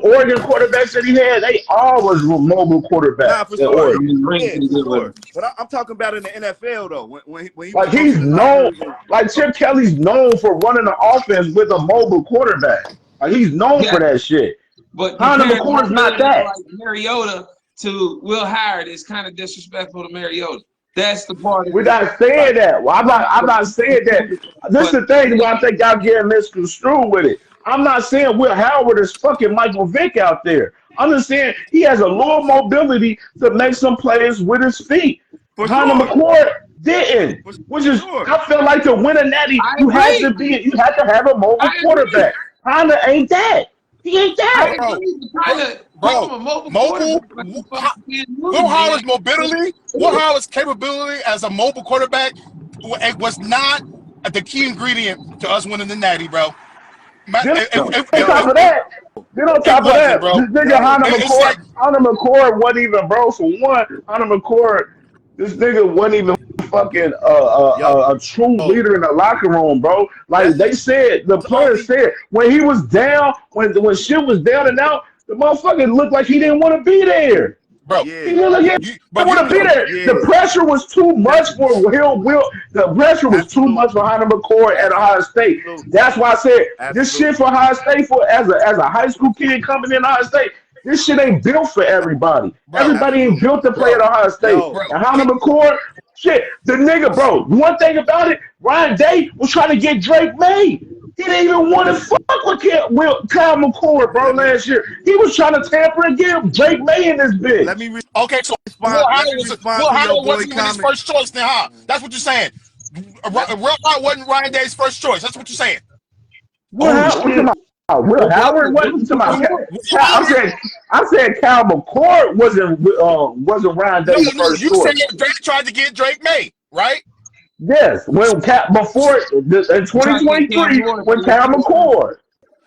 Oregon quarterbacks that he had, they all was mobile quarterbacks.
Nah, for sure. Yeah, for sure. But I'm talking about in the NFL, though. When he
like he's known, like Chip Kelly's known for running the offense with a mobile quarterback. Like he's known for that shit.
But
Hunter McCoy's not that.
Like Mariota to Will Howard is kind of disrespectful to Mariota. That's the part.
We're not saying that. Well, I'm not saying that. This is the thing where I think y'all getting misconstrued with it. I'm not saying Will Howard is fucking Michael Vick out there. I'm just saying he has a little mobility to make some plays with his feet. Hunter McCoy didn't. Which is, I feel like to win a natty, you have to have a mobile quarterback. Hunter ain't that. He ain't that.
Bro, mobile. Will Howard's mobility, Will Howard's capability as a mobile quarterback was not the key ingredient to us winning the natty, bro.
On top of that, this nigga Hunter McCoy wasn't even, bro. For one, Hunter McCoy, this nigga wasn't even fucking a true leader in the locker room, bro. Like they said, the players said when he was down, when shit was down and out, the motherfucker looked like he didn't want to be there.
bro.
Yeah.
He really
But
would have been there.
Yeah.
The pressure was too much for Will. The pressure was too much
Absolutely.
for Hunter McCoy at Ohio State.
Absolutely.
That's why I said this shit
Absolutely.
for Ohio State for as a high school kid coming in Ohio State. This shit ain't built for everybody.
bro,
Everybody ain't
Absolutely.
built to play at
bro,
Ohio State.
Yo,
bro,
And Hunter McCoy, shit, the nigga, bro. One thing about it, Ryan Day was trying to get Drake May. He didn't even want to fuck with Kyle McCord, bro,
let me
last year. He was trying to tamper and give Drake May in this
let me
bitch.
okay, so
respond. Let me respond
Will
to your
Howard
boy
wasn't even his
comment.
first choice then, huh? That's what you're saying.
Let,
Will Howard wasn't Ryan Day's first choice. That's what you're saying.
What you talking about? Will Howard? What you talking about?
Will
I'm
Howard?
saying, Cal McCord wasn't Ryan
No,
Day's first
you said
choice.
Drake tried to get Drake May, right?
Yes, before in
Trying to get Cam
2023,
Ward
when
for your
Cal
quarterback.
McCord,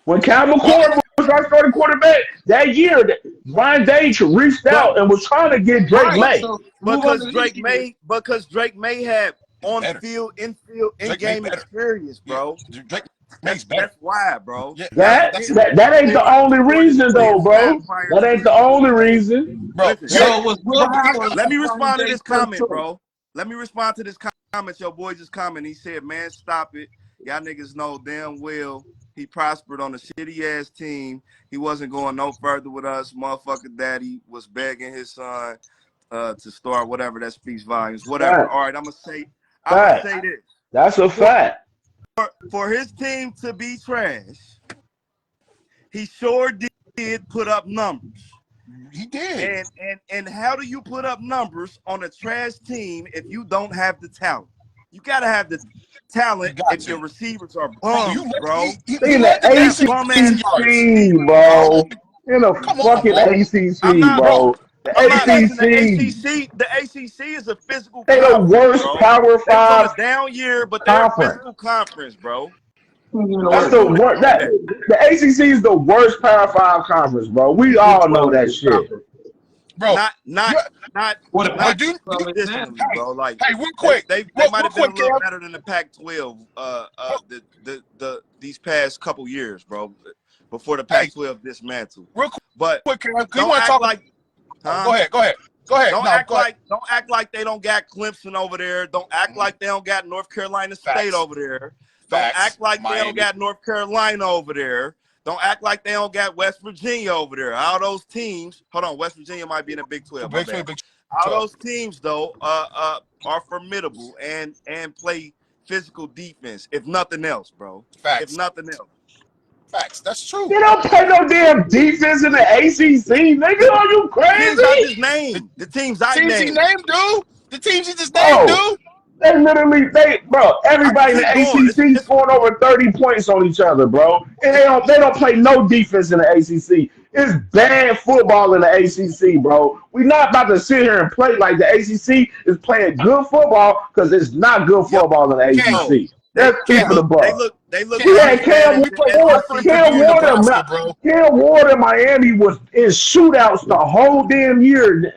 Well,
was our starting quarterback that year, Ryan Day reached
but
out and was trying to get Drake
Right.
May.
So move on to this year.
Because Drake May had on
better.
field, in field, in
Drake May
game
better.
experience,
Yeah,
bro.
Drake May's better.
That's why, bro.
Yeah,
Now he
That
that's
didn't
that that ain't the
score
only
score this
reason though,
career snap
bro.
prior
That
to
ain't the
this.
only reason.
bro.
Listen,
Yeah,
So was Will Howard
let me
Ryan
respond to
Day's
this
first
comment,
choice?
bro. Let me respond to this comment. Your boy just comment. He said, "Man, stop it. Y'all niggas know damn well he prospered on a shitty ass team. He wasn't going no further with us. Motherfucker daddy was begging his son to start whatever that speaks volumes. Whatever.
Fact,
All right, I'ma say
fact.
this.
That's a
For
fact.
for his team to be trash, he sure did put up numbers.
he did.
And how do you put up numbers on a trash team if you don't have the talent? You gotta have the
You
talent
got
if your
to.
receivers are
Bro,
bums, bro.
They
he
in
led
the
the
You got
nation in
bum ass
passing yards.
ACC,
Bro,
bro. In the
come on,
fucking
bro.
I'm
ACC,
not
Bro,
bro. The
I'm not
yeah,
listen, the
ACC.
ACC, the ACC is a physical
They the
conference,
worst
bro.
Power
They was on a
Five
down year, but they're a
conference.
physical conference, bro.
That's
Let's
the
move
worst.
past
That
that.
the ACC is the worst Power Five conference, bro. We all know that shit.
bro.
Not
You,
not not
What a
but
not
pack
do you,
now.
traditionally,
hey,
bro. Like
hey, real quick,
they might
real
have been a
quick,
little
Cam.
better than the Pac-12 these past couple years, bro. Before the
Hey,
Pac-12 dismantled.
real
But
quick, Cam. Cause you
don't
want to
act
talk?
like, huh?
Go ahead, go ahead, go ahead.
Don't
No,
act
go ahead.
like don't act like they don't got Clemson over there. Don't act like they don't got North Carolina State
Facts,
over there. Don't
facts.
act like they don't
Miami,
got North Carolina over there. Don't act like they don't got West Virginia over there. All those teams. Hold on, West Virginia might be in the Big 12. My
Big 12,
bad.
Big
All
12.
those teams though are formidable and play physical defense. If nothing else, bro. If
Facts,
nothing else.
facts. That's true.
They don't play no damn defense in the ACC, nigga.
The
Are you
teams I
crazy?
just
The
named. The teams I
teams he
named.
named, dude. The teams he just named,
Bro,
dude.
bro,
I can
everybody in the
keep going.
ACC
It's
scoring over 30 points on each other, bro. And they don't play no defense in the ACC. It's bad football in the ACC, bro. We not about to sit here and play like the ACC is playing good football because it's not good
yo,
football in the
Cam,
ACC.
they
Let's
they
keep it a
look they
buck.
look they look
Cam,
We
not
had
as bad as
Cam
we
the
play
Ward,
Auburn,
SEC.
Purdue, Nebraska, bro.
Cam Ward in Miami was in shootouts the whole
Oh
damn year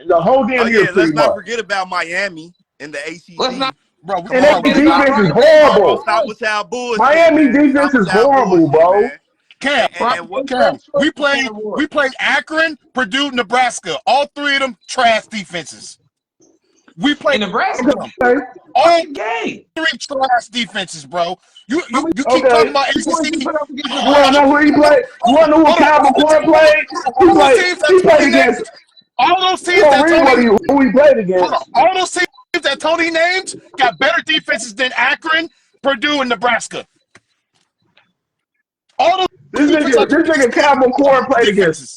yeah,
pretty
let's not
much.
forget about Miami in the
Let's not
ACC.
Bro,
And
come
their
on,
forget
bro.
about
defense is
Ryan Day.
All right, bro,
horrible.
stop with y'all bullshit,
Miami
man. Stop
defense
with
is
y'all
horrible,
bullshit,
bro.
man.
Cam,
And,
Ryan
and what?
Day's
Cam.
first choice was Cam Ward.
We played Akron, Purdue, Nebraska. All three of them trash defenses. We played
In Nebraska,
them.
Okay,
All
fucking game.
three trash defenses, bro. You
How
you
many
you keep talking
okay.
about
points you
ACC.
put up against
You wanna
Nebraska?
know who he played? You wanna know who
Hold on.
Cal McCoy played?
All those teams that
He played
Tony named,
against
all those
you
teams
gonna
that
read
Tony,
who he played
hold on,
against.
all those teams that Tony named got better defenses than Akron, Purdue, and Nebraska. All those defenses I
This
just
nigga Cal McCoy played against
defenses.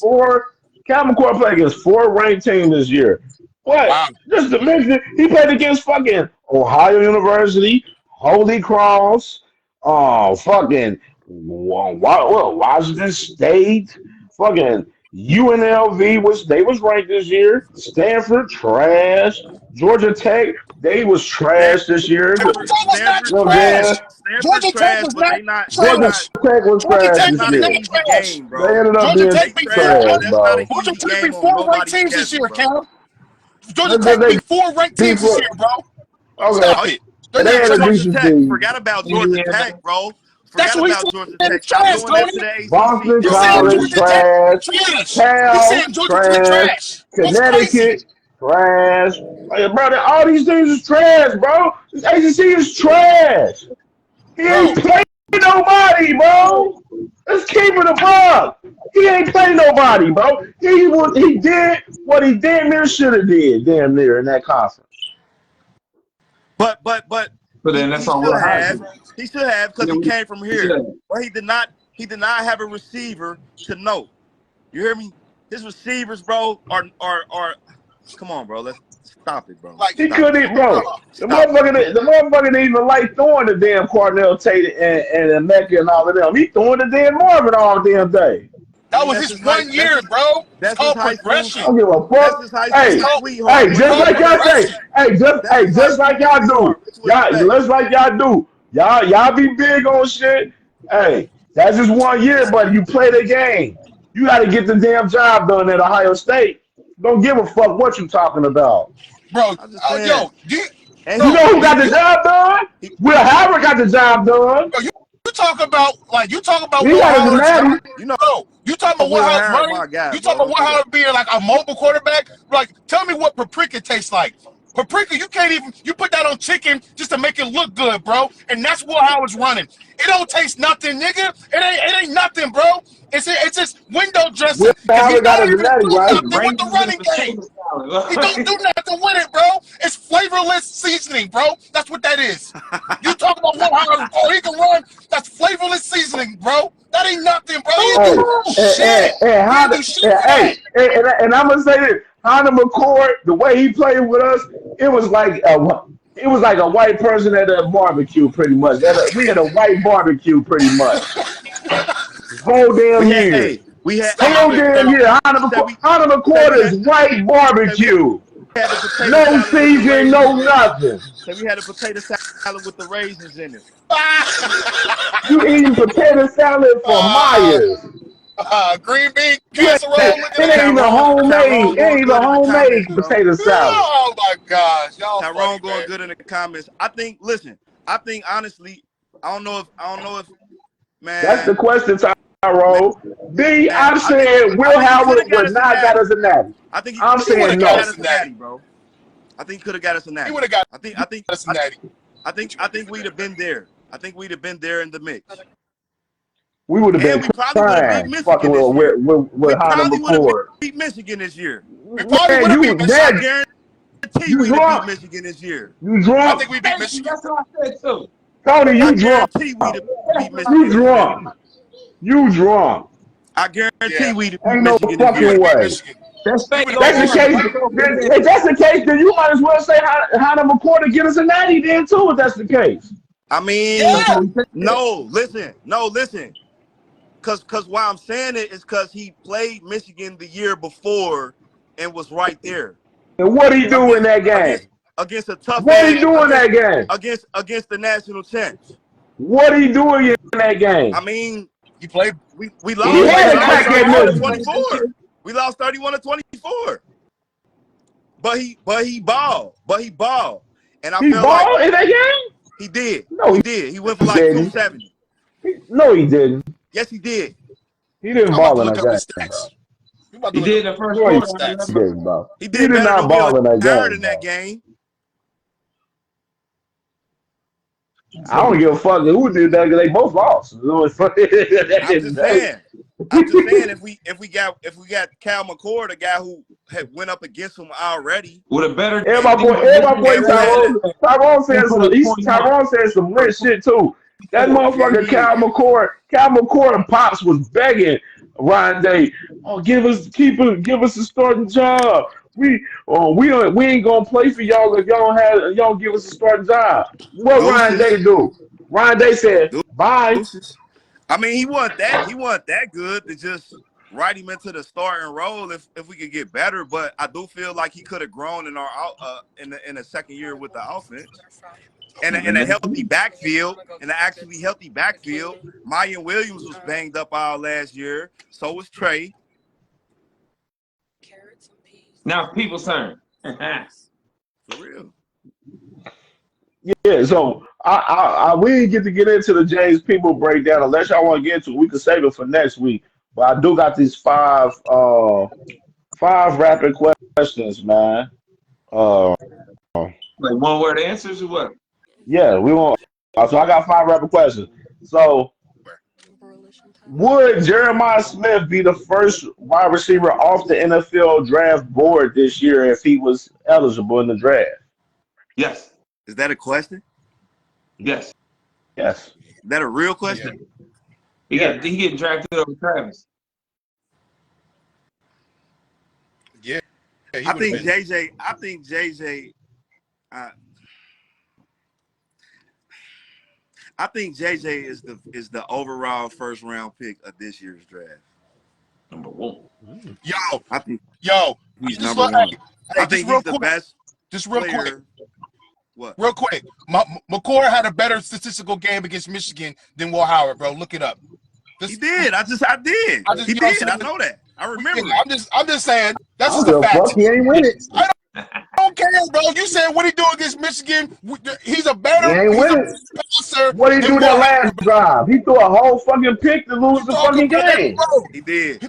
Cal McCoy played against four ranked teams this year. What?
Wow.
Just to mention, he played against fucking Ohio University, Holy Cross, fucking Washington State, fucking UNLV they was ranked this year. Stanford trash. Georgia Tech they was trash this year. You
Georgia Tech was not
know what I'm saying?
trash.
Stanford
Georgia Tech
trash,
was
but
not
they
Georgia
not.
trash.
Tech was
Georgia
trash
That's
Tech
this
was
not an
not
year.
easy
trash.
game,
They
bro.
ended up
Georgia
being
Tech
They
beat
trash,
four.
but
trash,
that's not
bro.
an
Georgia
easy
Tech beat
game on
four ranked
nobody
teams this
schedule,
year,
bro.
Cal. Georgia
They
Tech beat four ranked
beat
teams this
for
year, bro.
okay.
Stop
Oh,
it. They're
And they
not
had a
trash.
Georgia
decent
Tech.
team.
Forgot about Georgia
Yeah,
Tech, bro.
That's
Forgot
what he
about Georgia
said.
Tech.
It's
Stop
trash,
doing that to
Tony.
the ACC,
Boston
He
bro.
said
College
Georgia Tech
trash.
trash. He
Cal
said Georgia Tech
trash.
trash. That's crazy.
Connecticut trash. Like, brother, all these things is trash, bro. This ACC is trash. He ain't
Bro,
played nobody, bro. Let's keep it a buck. He ain't played nobody, bro. He did what he damn near should have did, damn near in that conference.
But
So then
he
that's on
should
Will
have.
Howard.
He should have because
Yeah,
he came from
we
here.
should.
But he did not. He did not have a receiver to know. You hear me? His receivers, bro, are. Come on, bro. Let's stop it, bro.
like,
He
Stop it.
couldn't, bro.
Stop it.
The motherfucker didn't even like throwing the damn Cornell Tate and Mecca and all of them. He throwing the damn Marvin all damn day.
I
that
mean,
was his 1 year, bro. It's
that's his
called
high school.
I
progression.
don't give a
That's
fuck.
his high
It's
school
Hey,
called,
sweetheart.
hey,
it's
Which
just
called
way
like
you
y'all
expect?
say,
progression.
That's his high
just
school
like y'all do.
sweetheart. Which way you expect?
Just like y'all do. Y'all be big on shit. Hey, that's just 1 year, but you play the game. You got to get the damn job done at Ohio State. Don't give a fuck what you talking about.
Bro,
I'm just saying.
yo, you,
And
You
bro,
know who
he
got the
you,
job done?
he
Will Howard got the job done.
bro, you talk about, like, you talk about
He
Will
got his
Howard's
natty.
you know
bro, you talking about Will
Will
Howard's
Harron,
running?
my guy,
You
bro.
talking about
Don't
Will
do that.
Howard being like a mobile quarterback? Like, tell me what paprika tastes like. Paprika, you can't even, you put that on chicken just to make it look good, bro. And that's Will Howard's running. It don't taste nothing, nigga. It ain't nothing, bro. It's just window
Will
dressing. Because he's
Howard got
not
his
even
natty,
do
right?
nothing with the
Raisins and
running game.
potato
He don't
salad.
do nothing with it, bro. It's flavorless seasoning, bro. That's what that is. You talk about Will Howard, oh, he can run. That's flavorless seasoning, bro. That ain't nothing, bro. He
Hey,
didn't do shit.
and
He
how
didn't
the
do shit for
hey,
that.
and I'm gonna say this: Honda McCord, the way he played with us, it was like a white person at a barbecue, pretty much. We had a white barbecue, pretty much. Whole damn year,
Stop it,
said
damn
bro.
we
year.
said we
Honda
said we
McCord
had
is white
said we
barbecue,
had the potato
no
salad with the
season,
raisins
no
in it.
nothing.
Said we had a potato salad with the raisins in it.
You eating potato salad from
uh,
Myers.
green bean
You ain't,
casserole.
it
Look at
ain't
that.
even
Tyrone
homemade. It
going
ain't even
good in the comments,
homemade
bro.
potato salad.
Oh my gosh, y'all funny,
Tyrone going
man.
good in the comments. I think. Listen, I think honestly, I don't know if
That's the
man,
question,
man,
Tyrone. B,
man.
I'm
I think
saying
I
Will
think he could have
Howard
got
would
us a
not got
natty.
us a natty.
I think
I'm
he
He would
saying
have
could have
got
got
no.
us
us
a
a
natty.
natty, bro. I think he could have got us a
He
natty.
would have got
I think I think
us a
I,
natty.
I think we'd have been there. I think we'd have been there in the mix.
We would have
And
been
we probably would have beat
crying fucking
Michigan this year.
with
We
Honda
probably would have
McCord.
beat Michigan this year.
We probably would
Man,
have beat
I
Michigan.
guarantee
you
we'd have beat
drunk.
Michigan this year.
You
I
drunk.
think we beat
Thank you.
Michigan.
That's what I said too.
Tony,
I
you drunk.
guarantee we'd have beat
You
Michigan this year.
drunk. You drunk.
I guarantee
Yeah,
we'd have beat
Ain't no
Michigan this
we would
fucking
year.
have beat
way.
Michigan.
That
We
state
would
If
have beat
that's the
Lord,
Michigan.
case,
right over there.
if that's the case, then you might as well say Honda McCord to get us a natty then too, if that's the case.
I
That's
mean,
Yeah,
what we said.
listen. Cause why I'm saying it is because he played Michigan the year before and was right there
And what he do in
against
that game?
against against a tough
What he
ass
do in that game?
against the national champs.
What he doing in that game?
I mean,
he played.
we
He
He
lost
played
we
had a
some
lost
crack
games.
at
31 to
Michigan.
24. We lost 31 to 24. But he balled. But he balled. And I
He
feel like
balled in that game?
he did.
No,
He
he
did. He went for like
didn't.
270.
No, he didn't.
Yes, he did.
He didn't
I'm about
ball
to
in
look
that
up his
game, bro.
stats. We about to
He
look up
did the first
No, he
quarter.
his stats.
didn't, bro.
He
He
did
did
better
not
than Will
ball in that
Howard
game,
in that
bro.
game.
I don't give a fuck who did that because they both lost. That
I'm
didn't
just
matter.
saying. I'm just saying if we got Cal McCord, a guy who had went up against him already,
With a better
and
Everybody boy
and we had
Tyrone.
twenty-one.
Tyrone said some lit shit too. That
yeah
motherfucker
he is.
Cal McCord and Pops was begging Ryan Day, oh give us a starting job. We ain't gonna play for y'all if y'all don't give us a starting job. What Ryan
Deuces.
Day do? Ryan Day said, bye.
Deuces. I mean, he wasn't that good to just write him into the starting role if we could get better. But I do feel like he could have grown in our in the second year with the offense and in a healthy backfield, in an actually healthy backfield. Mayan Williams was banged up all last year. So was Trey.
Now people's turn.
For real.
Yeah, so we didn't get to get into the James People breakdown unless y'all want to get into it. We could save it for next week. But I do got these five rapid questions, man. Uh,
Like one word answers or what?
yeah, we want. So I got five rapid questions. So would Jeremiah Smith be the first wide receiver off the NFL draft board this year if he was eligible in the draft?
Yes.
Is that a question?
Yes.
Yes.
Is that a real question?
Yeah. He getting drafted over Travis.
Yeah.
I think JJ. I think JJ. I think JJ is the overall first round pick of this year's draft.
Number one.
I think
Yo,
he's
just
number one.
hey,
I
just
think
real
he's the
quick,
best
just real quick,
player. What?
real quick. McCord had a better statistical game against Michigan than Will Howard, bro. Look it up.
He did. I did. He
you know
did. I know that. I remember.
I'm just saying that's
I
just
don't
a
give a
fact.
fuck. He ain't win it.
I don't care, bro. You said what he do against Michigan? He's a
He
better
ain't win it.
passer.
What did he do
than
that
Will
last
Howard.
drive? He threw a whole fucking pick to lose the fucking game.
Bro.
He did.
So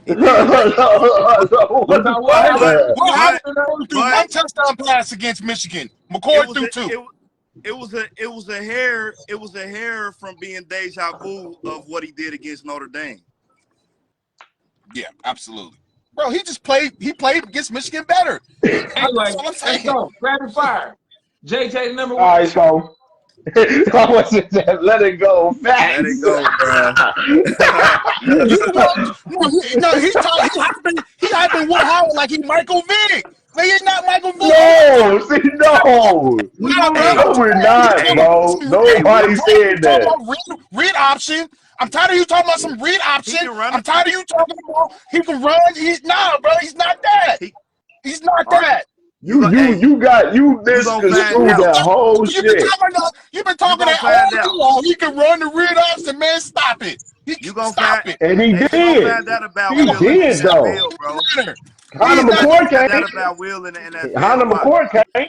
He did.
what the
about Will
fuck?
Howard?
Will Howard threw
but-
one touchdown pass against Michigan.
It
McCord
was
threw
a,
two.
it was a hair from being deja vu of what he did against Notre Dame.
Yeah, absolutely. Bro, he played against Michigan better.
Anyway,
That's what I'm saying.
let's go. Rapid fire. JJ the number
All
one.
right, so I wasn't that let it go fast.
Let it go, bro.
He hyping Will Howard like he's Michael Vick. Man, he's not Michael Vick.
No, see, no. No, we're not, bro. Nobody said that.
Read option. I'm tired of you talking about some read option.
He can run
I'm tired of you talking about he can run. He's not, bro. He's not that. He's not that.
You misconstrued that whole shit.
You've been talking that all long. He can run the read option, man. Stop it.
You gonna
stop
find
it.
And he
You
did.
gonna find that about
He
Will
did,
in the
though.
NFL, bro.
Hunter
You
McCord
find that
came.
about Will in the NFL.
Hunter McCord came.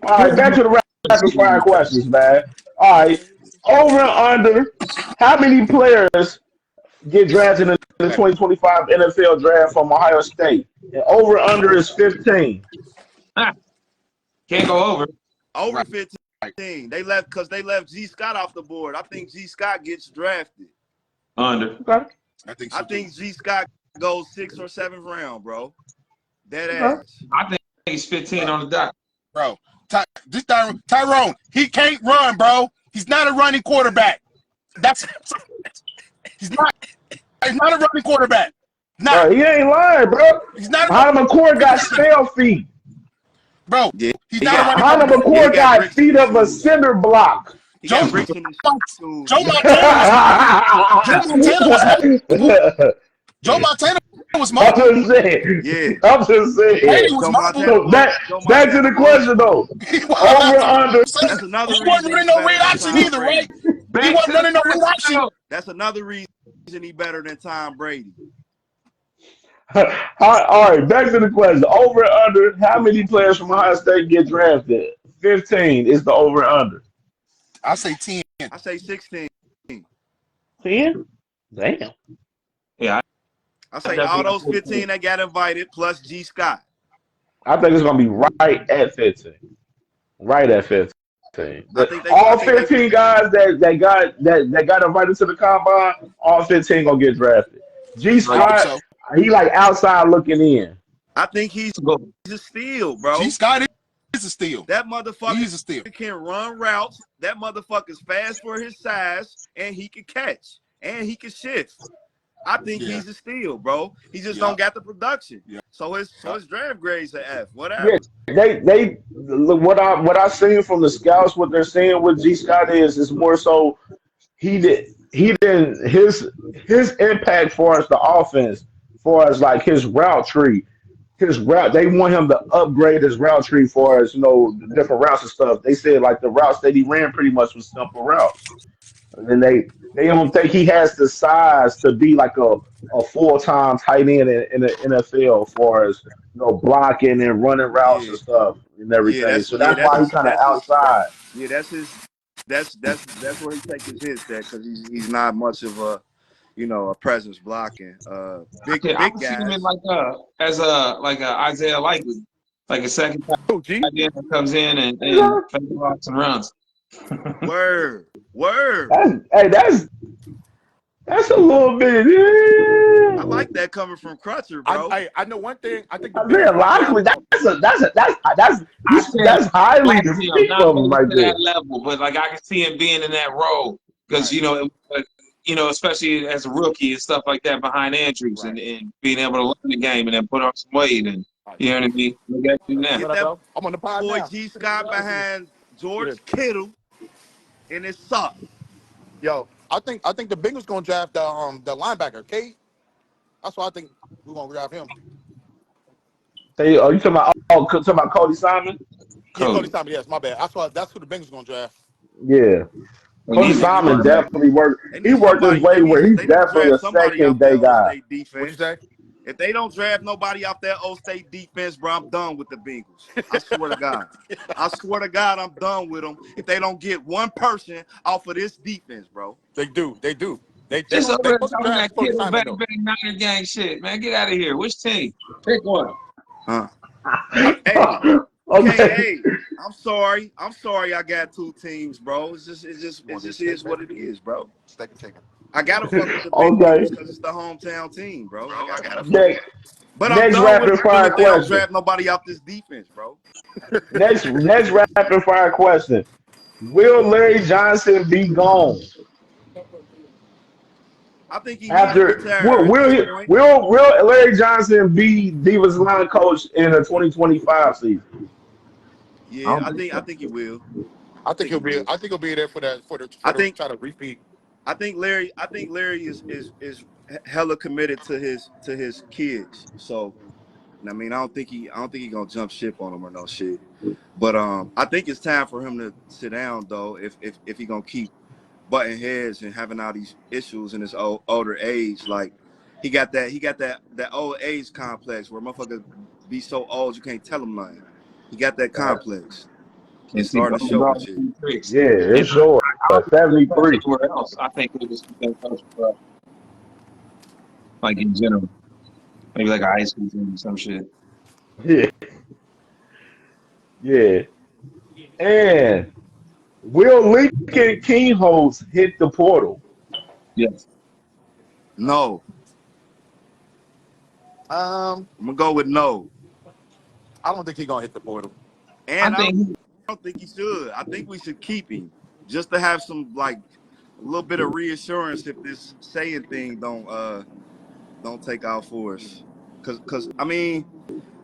All right, back to the rapid fire questions, man. All right, over and under. How many players get drafted in the 2025 NFL draft from Ohio State? And over and under is 15.
Can't go over.
Over 15. They left because they left G. Scott off the board. I think G. Scott gets drafted.
Under.
Okay.
I think G. Scott goes 6th or 7th round, bro. Dead ass.
I think he's 15 on the dot.
Bro, Tyrone, he can't run, bro. He's not a running quarterback. He's not a running quarterback.
Bro, he ain't lying, bro.
He's not.
Hunter McCord got stale feet.
Bro,
Yeah,
he's not a running
Hunter
quarterback.
McCord got feet of a cinder block.
He got bricks in his shoes.
Joe Montana was
I'm just saying.
Yeah.
I'm just saying.
Hey, he was
Joe
mobile.
So back to the question though. Over under.
That's another
He
reason.
wasn't running no read option either, right? He wasn't running no read option.
That's another reason he better than Tom Brady.
All right, back to the question. Over and under. How many players from Ohio State get drafted? 15 is the over and under.
I say 10.
I say 16.
10? Damn.
Yeah.
I say all those 15 that got invited plus G. Scott.
I think it's gonna be right at 15. Right at 15. All 15 guys that got invited to the combine, all 15 gonna get drafted. G. Scott, he like outside looking in.
I think he's a steal, bro.
G. Scott is a steal.
That motherfucker
He's a steal.
can run routes. That motherfucker's fast for his size, and he can catch, and he can shift. I think he's a steal, bro. He just don't got the production.
Yeah.
So his draft grades are F. Whatever.
Yeah, they what I seen from the scouts, what they're saying with G. Scott is more so his impact for us the offense, for us like his route tree. They want him to upgrade his route tree for us, the different routes and stuff. They said like the routes that he ran pretty much was simple routes. And they don't think he has the size to be like a full-time tight end in the NFL as far as blocking and running routes
Yeah,
and stuff and
yeah,
everything.
that's
So
yeah,
that's
that's
why he
his
kind of
that's his
outside.
yeah, that's where he take his hits at because he's not much of a a presence blocking.
I
Big
can see him in
guys.
like as a like a Isaiah Likely, like a second
Oh, G.
tight end that comes in and
That's
fake blocks and runs.
Word, word.
hey, that's a little bit.
I
Yeah.
like that coming from Crutcher, bro.
I know one thing. I think the Bengals
Isaiah
gonna draft.
Lockley,
I said
that's highly
like
to
him,
speak
not
of him
maybe
right
to
there.
that level, but like I can see him being in that role because
Right,
especially as a rookie and stuff like that behind Andrews
right,
and being able to learn the game and then put on some weight and
right.
you know what I mean. Look at you now.
Get
What up,
that
bro? I'm on the pod
boy
now.
G Scott behind
Yeah.
George Kittle, and it sucked.
Yo, I think the Bengals gonna draft the linebacker, K. That's why I think we're gonna draft him.
Hey, are you talking about Cody Simon?
Yeah, Cody
Cody.
Simon. Yes, my bad. That's who the Bengals gonna draft.
Yeah.
They
Cody
need
They
a
need
Simon
quarterback.
definitely worked.
they
He
need
worked his
somebody.
way where he's
They need to
definitely
draft
a
somebody
second
out that
day
O
guy.
State
What'd you
defense.
say?
If they don't draft nobody out that O State defense, bro, I'm done with the Bengals. I swear to God. I swear to God, I'm done with them. If they don't get one person off of this defense, bro.
They do. They do. They
Just over
they
there
supposed to
talking
draft
that
Cody
kiddo
Simon
bang
though.
bang Niner gang shit, man. Get out of here. Which team? Pick one.
Huh?
I,
Hey,
Okay.
I'm sorry. I'm sorry I got two teams, bro.
you
It
want this
just
steak,
is what
baby?
it is, bro.
Steak and chicken.
I gotta fuck with the
Okay.
Bengals because it's the hometown team, bro. I gotta fuck with
Next,
them. But I'm
next
done with
rapid
them
fire
if they don't
question.
draft nobody out this defense, bro.
Next rapid fire question. Will Larry Johnson be gone
I think he need to
after?
retire at this point.
Will Larry Johnson be Divas line coach in the 2025 season?
I
Yeah,
don't think
I
so.
think he will.
I
I
think
think he
he'll be.
will.
I think he'll be there for that
I
for the
think
try to repeat.
I think Larry is hella committed to his kids. So I mean, I don't think he gonna jump ship on them or no shit. But I think it's time for him to sit down though. If he gonna keep butting heads and having all these issues in his older age, like he got that old age complex where motherfuckers be so old you can't tell them nothing. He got that complex.
Can't
It's
see
starting
both
to show and
dogs
shit.
and tricks.
Yeah,
And
it's short.
I don't think he'll coach
73.
anywhere else. I think he'll just be coach for like in general. Maybe like a high school team or some shit.
Yeah, yeah. And will Lincoln Kingholz hit the portal?
Yes.
No,
Um,
I'm gonna go with no.
I don't think he's gonna hit the portal.
I
And I
think he
don't think he should. I think we should keep him just to have some like a little bit of reassurance if this saying thing don't take out for us. Cause I mean,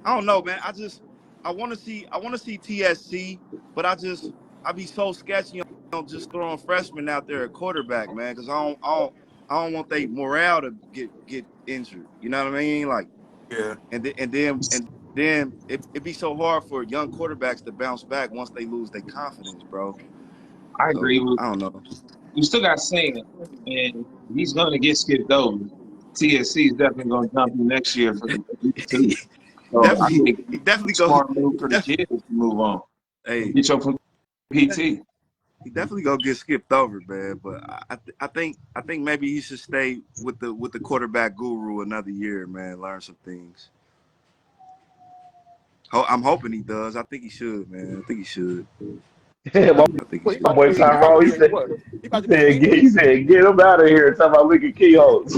I don't know, man. I want to see TSC, but I be so sketchy on just throwing freshmen out there at quarterback, man, because I don't want their morale to get injured. You know what I mean? Like
Yeah.
and then it be so hard for young quarterbacks to bounce back once they lose their confidence, bro.
I
So
agree with
I don't know.
you still got saying and he's gonna get skipped over. TSC is definitely gonna jump in next year for the two. So I think
He
it's
definitely
a
go.
smart move
He
for the
definitely.
kids to move on.
Hey,
Get your PT.
he definitely gonna get skipped over, man. But I think maybe he should stay with the quarterback guru another year, man. Learn some things. I'm hoping he does. I think he should, man. I think he should.
my,
I think he
Well, he
my
should.
about to
boy
be. He about to
Tyrone,
be in what? He about to be in English.
he said, get him out of here. Talking about Lincoln Kingholz.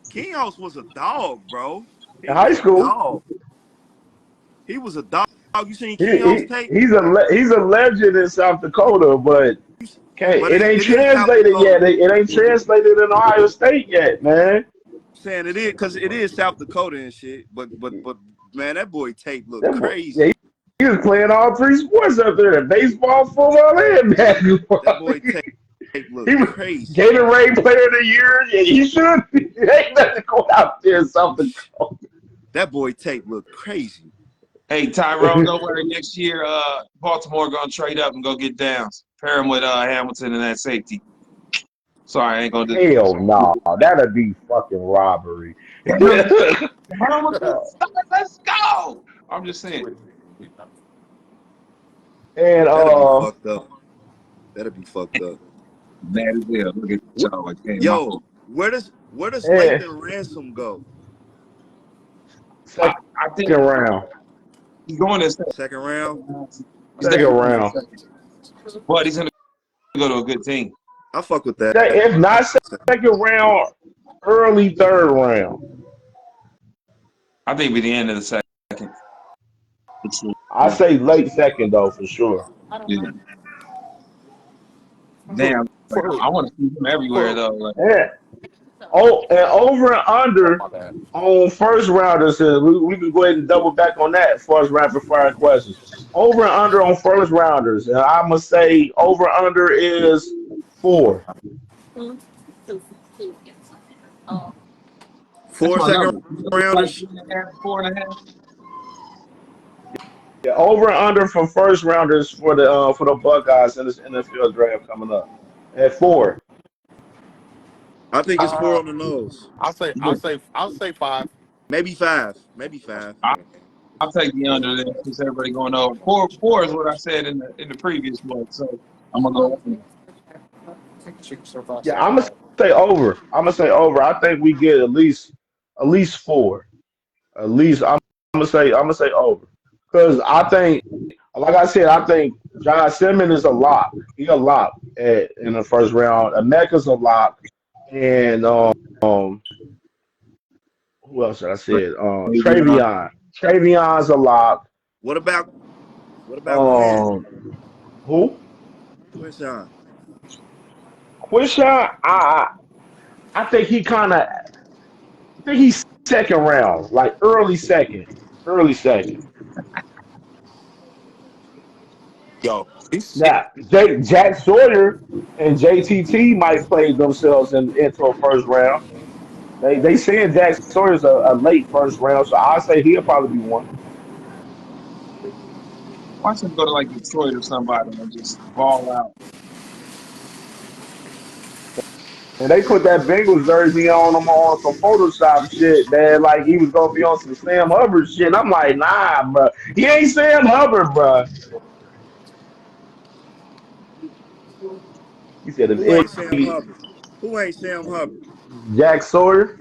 Kinghouse was a dog, bro. He
In high
was a
school,
dog. He was a dog. You seen Kinghouse tape?
he's a legend in South Dakota, but
But
it ain't
it is South
translated
Dakota.
yet. It ain't translated in Ohio State yet, man.
Saying it is because it is South Dakota and shit. But man, that boy tape looked
That boy, yeah,
crazy.
he was playing all three sports up there: baseball, football, and
That
basketball.
boy tape
He
looked
was
crazy.
Gatorade Player of the Year. Yeah, he should. Ain't nothing going out there in South Dakota.
That boy tape looked crazy.
Hey, Tyrone, don't worry. Next year, Baltimore gonna trade up and go get Downs. Pair him with Hamilton and that safety. Sorry, I ain't gonna do
Hell no, that'd be fucking robbery.
Hamilton, start, let's go. I'm just saying.
And
That'd be fucked up. That'd be fucked up.
Mad as hell. Look at y'all like, hey, my
Yo,
fault.
where does
and
Lathan Ransom go?
second
I think
round,
he's going to
Second round.
he's
second
definitely going to
round.
second. But he's gonna go to a good team.
I fuck with that.
If not second round, early third round.
I think by the end of the second. For sure.
I say late second though for sure.
Yeah. Damn. Like, I want to see him everywhere though. Like,
Yeah. Oh, and over and under
My bad.
on first rounders. We can go ahead and double back on that as far as rapid fire questions. Over and under on first rounders. And I'm gonna say over under is 4.
that's
4
my
second
number. Like
rounders.
3.5, 4.5.
Yeah, over and under for first rounders for the Buckeyes in this NFL draft coming up at 4.
I think it's 4
Uh,
on the nose.
I'll say 5.
Maybe 5. Maybe 5.
I'll take the under there since everybody going over. Four is what I said in the previous one. So I'm gonna go under.
Yeah, I'm gonna say over. I'm gonna say over. I think we get at least 4. At least I'm gonna say over because I think, like I said, I think John Simmons is a lock. He a lock in the first round. Emeka's a lock, and who else did I said? Travion. Travion's a lock.
What about Quinn?
Um, who?
Quinshawn.
Quishon. I think he kind of. I think he's second round, like early second. Early second.
Yo,
Now, Jack Sawyer and JTT might play themselves into a first round. They saying Jack Sawyer's a late first round, so I say he'll probably be one.
Watch him go to like Detroit or somebody and just ball out.
And they put that Bengals jersey on him on some Photoshop shit, man. Like he was gonna be on some Sam Hubbard shit. And I'm like, nah, bro. He ain't Sam Hubbard, bro. He said
Who
if
ain't Sam Hubbard? Who ain't Sam Hubbard?
Jack Sawyer.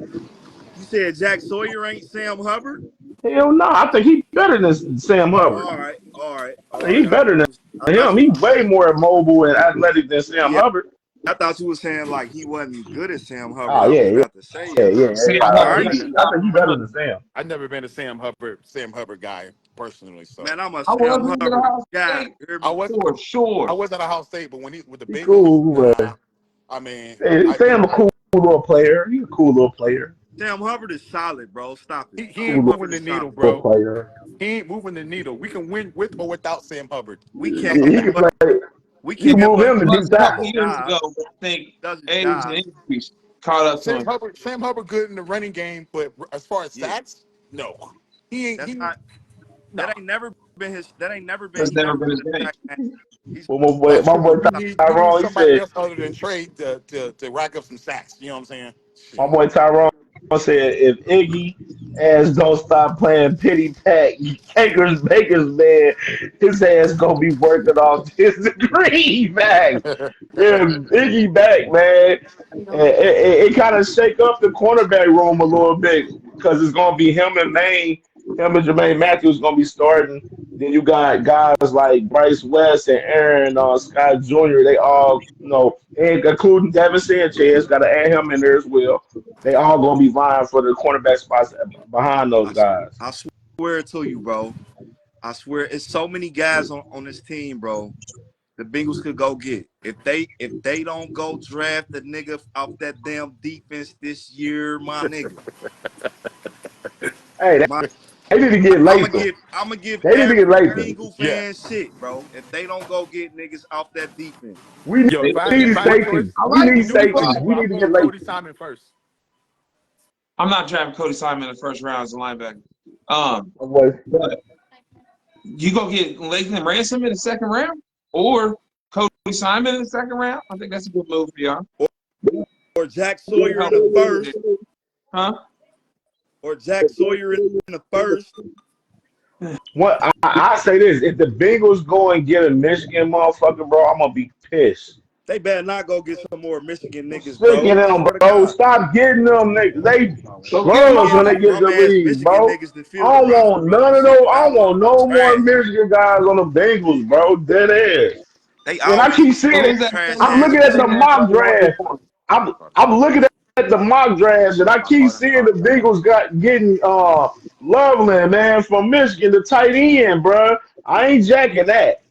You said Jack Sawyer ain't Sam Hubbard?
Hell no, I think he better than Sam
Oh,
Hubbard.
all right, all right,
I
all
think he
right.
better than
I thought
him. He way more mobile and athletic than Sam
yeah,
Hubbard.
I thought you were saying like he wasn't as good as Sam Hubbard.
Oh
I was
yeah,
about to say,
yeah, yeah,
See,
yeah.
I
all
know
right,
I think he better than Sam.
I've never been a Sam Hubbard guy personally. So
man, I'm a
I
Sam
was in
Hubbard
Ohio
guy.
State
You hear
I
me?
was
for
I
sure.
was at Ohio State, but when he with the
He
Bengals,
cool,
nah.
but
I mean,
Sam a cool little player. He a cool little player.
Sam Hubbard is solid, bro. Stop it.
he
Sam
ain't
Cool
moving
Hubbard
the
is
needle,
solid.
little
bro.
player.
He ain't moving the needle. We can win with or without Sam Hubbard.
We
Yeah,
can't,
he can
but
play.
we
You can
can't.
move
But
him
It
to
was
deep
a couple
tackle.
years
job
ago, but I think
does his
age and
job.
increase caught up to him.
Sam Hubbard good in the running game, but as far as
Yeah,
sacks, no. He ain't.
that's
He
not.
no.
That ain't never been his. That ain't never been.
That's
He
never
never
been his
been a
game.
sack man. He's
Well,
That's
my
true.
boy
We need
Tyrone, he
somebody
said.
else other than Trey to rack up some sacks. You know what I'm saying?
My
Shit.
boy Tyrone said if Iggy ass don't stop playing pity pack, Baker's man, his ass gonna be working off his degree back. Yeah, Iggy back, man. And it kind of shake up the cornerback room a little bit because it's gonna be him and Maine, him and Jermaine Matthews gonna be starting. Then you got guys like Bryce West and Aaron Scott Jr. They all, and including Devin Sanchez, got to add him in there as well. They all gonna be vying for the cornerback spots behind those guys.
I swear to you, bro. I swear, it's so many guys on this team, bro. The Bengals could go get if they don't go draft the nigga off that damn defense this year, my nigga.
Hey,
My
they need to get Latham.
I'm gonna give
They need to
every
get Latham.
Bengal
Yeah.
fan shit, bro. If they don't go get niggas off that defense.
We
Yo,
They-
if
need
I had a
safeties.
choice,
I
We
like
need
we do need
safeties.
wide,
We
but
need
I'm
to get
going Cody
Latham.
Simon first.
I'm not drafting Cody Simon in the first round as a linebacker.
My boy,
But You go get Lakeland Ransom in the second round or Cody Simon in the second round. I think that's a good move for y'all.
Or Jack Sawyer in the first.
Huh?
Or Jack Sawyer in the first.
What I say this: if the Bengals go and get a Michigan motherfucker, bro, I'm gonna be pissed.
They better not go get some more Michigan
I'm
niggas,
sick of
bro. I
them,
swear to
bro.
God.
Stop getting them niggas. They
Go get them
scrubs when they
all.
get
Bum
the
ass
league,
Michigan
bro.
niggas to
I
fill the
don't
roster,
want
bro.
none
Them
of those.
Zach
I don't
Bauer
want no more
trash.
Michigan guys on the Bengals, bro. Dead ass.
They
And I
always
keep
Who
seeing
was
it.
that
trash
I'm
ass
looking at the
Michigan.
mock draft. I'm looking at the mock drafts, and I keep seeing the Bengals got getting Loveland, man, from Michigan, the tight end, bro. I ain't jacking that.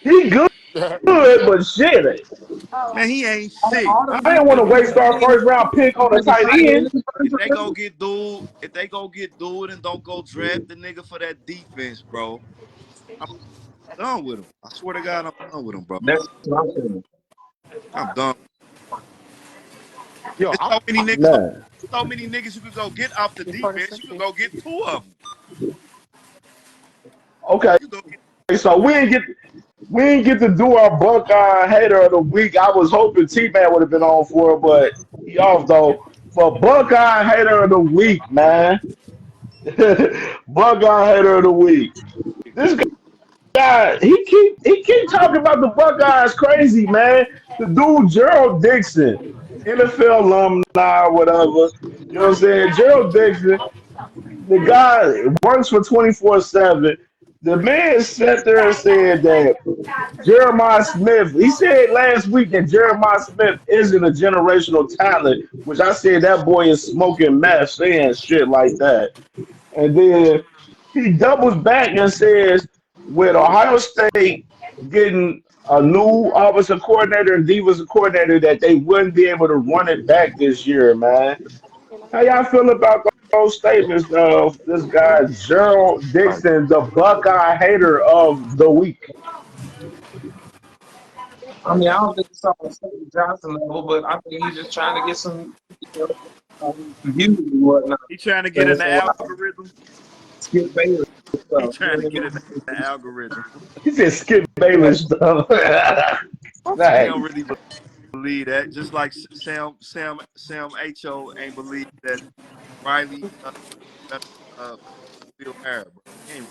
He good, but shit.
Man, he ain't shit.
I didn't want to waste our first round pick on a tight end.
If they go get dude and don't go draft the nigga for that defense, bro, I'm done with him. I swear to God, I'm done with him, bro.
That's what I'm saying.
I'm done.
Yo,
There's so many niggas.
Man.
So many niggas you could go get off the defense. You could go get two of them.
Okay,
You go get.
so we didn't get to do our Buckeye hater of the week. I was hoping T-Man would have been on for it, but he off though. For Buckeye hater of the week, man. Buckeye hater of the week. This guy, he keep talking about the Buckeyes crazy, man. The dude Gerald Dixon, NFL alumni, whatever. You know what I'm saying? Gerald Dixon, the guy works for 24/7. The man sat there and said that Jeremiah Smith, he said last week that Jeremiah Smith isn't a generational talent, which I said that boy is smoking meth saying shit like that. And then he doubles back and says, with Ohio State getting a new offensive coordinator and defensive coordinator, that they wouldn't be able to run it back this year, man. How y'all feel about those statements of this guy, Gerald Dixon, the Buckeye hater of the week?
I mean, I don't think it's on the Stephen Johnson level, but I think he's just trying to get some, views and whatnot.
He trying to get
Saying
in the
some
algorithm.
Skip Bayless
He
stuff.
trying to get in the algorithm.
He said Skip Bayless stuff.
He don't
Nice.
really believe that. Just like Sam Ho ain't believe that Riley Bill Harris. Bro. He ain't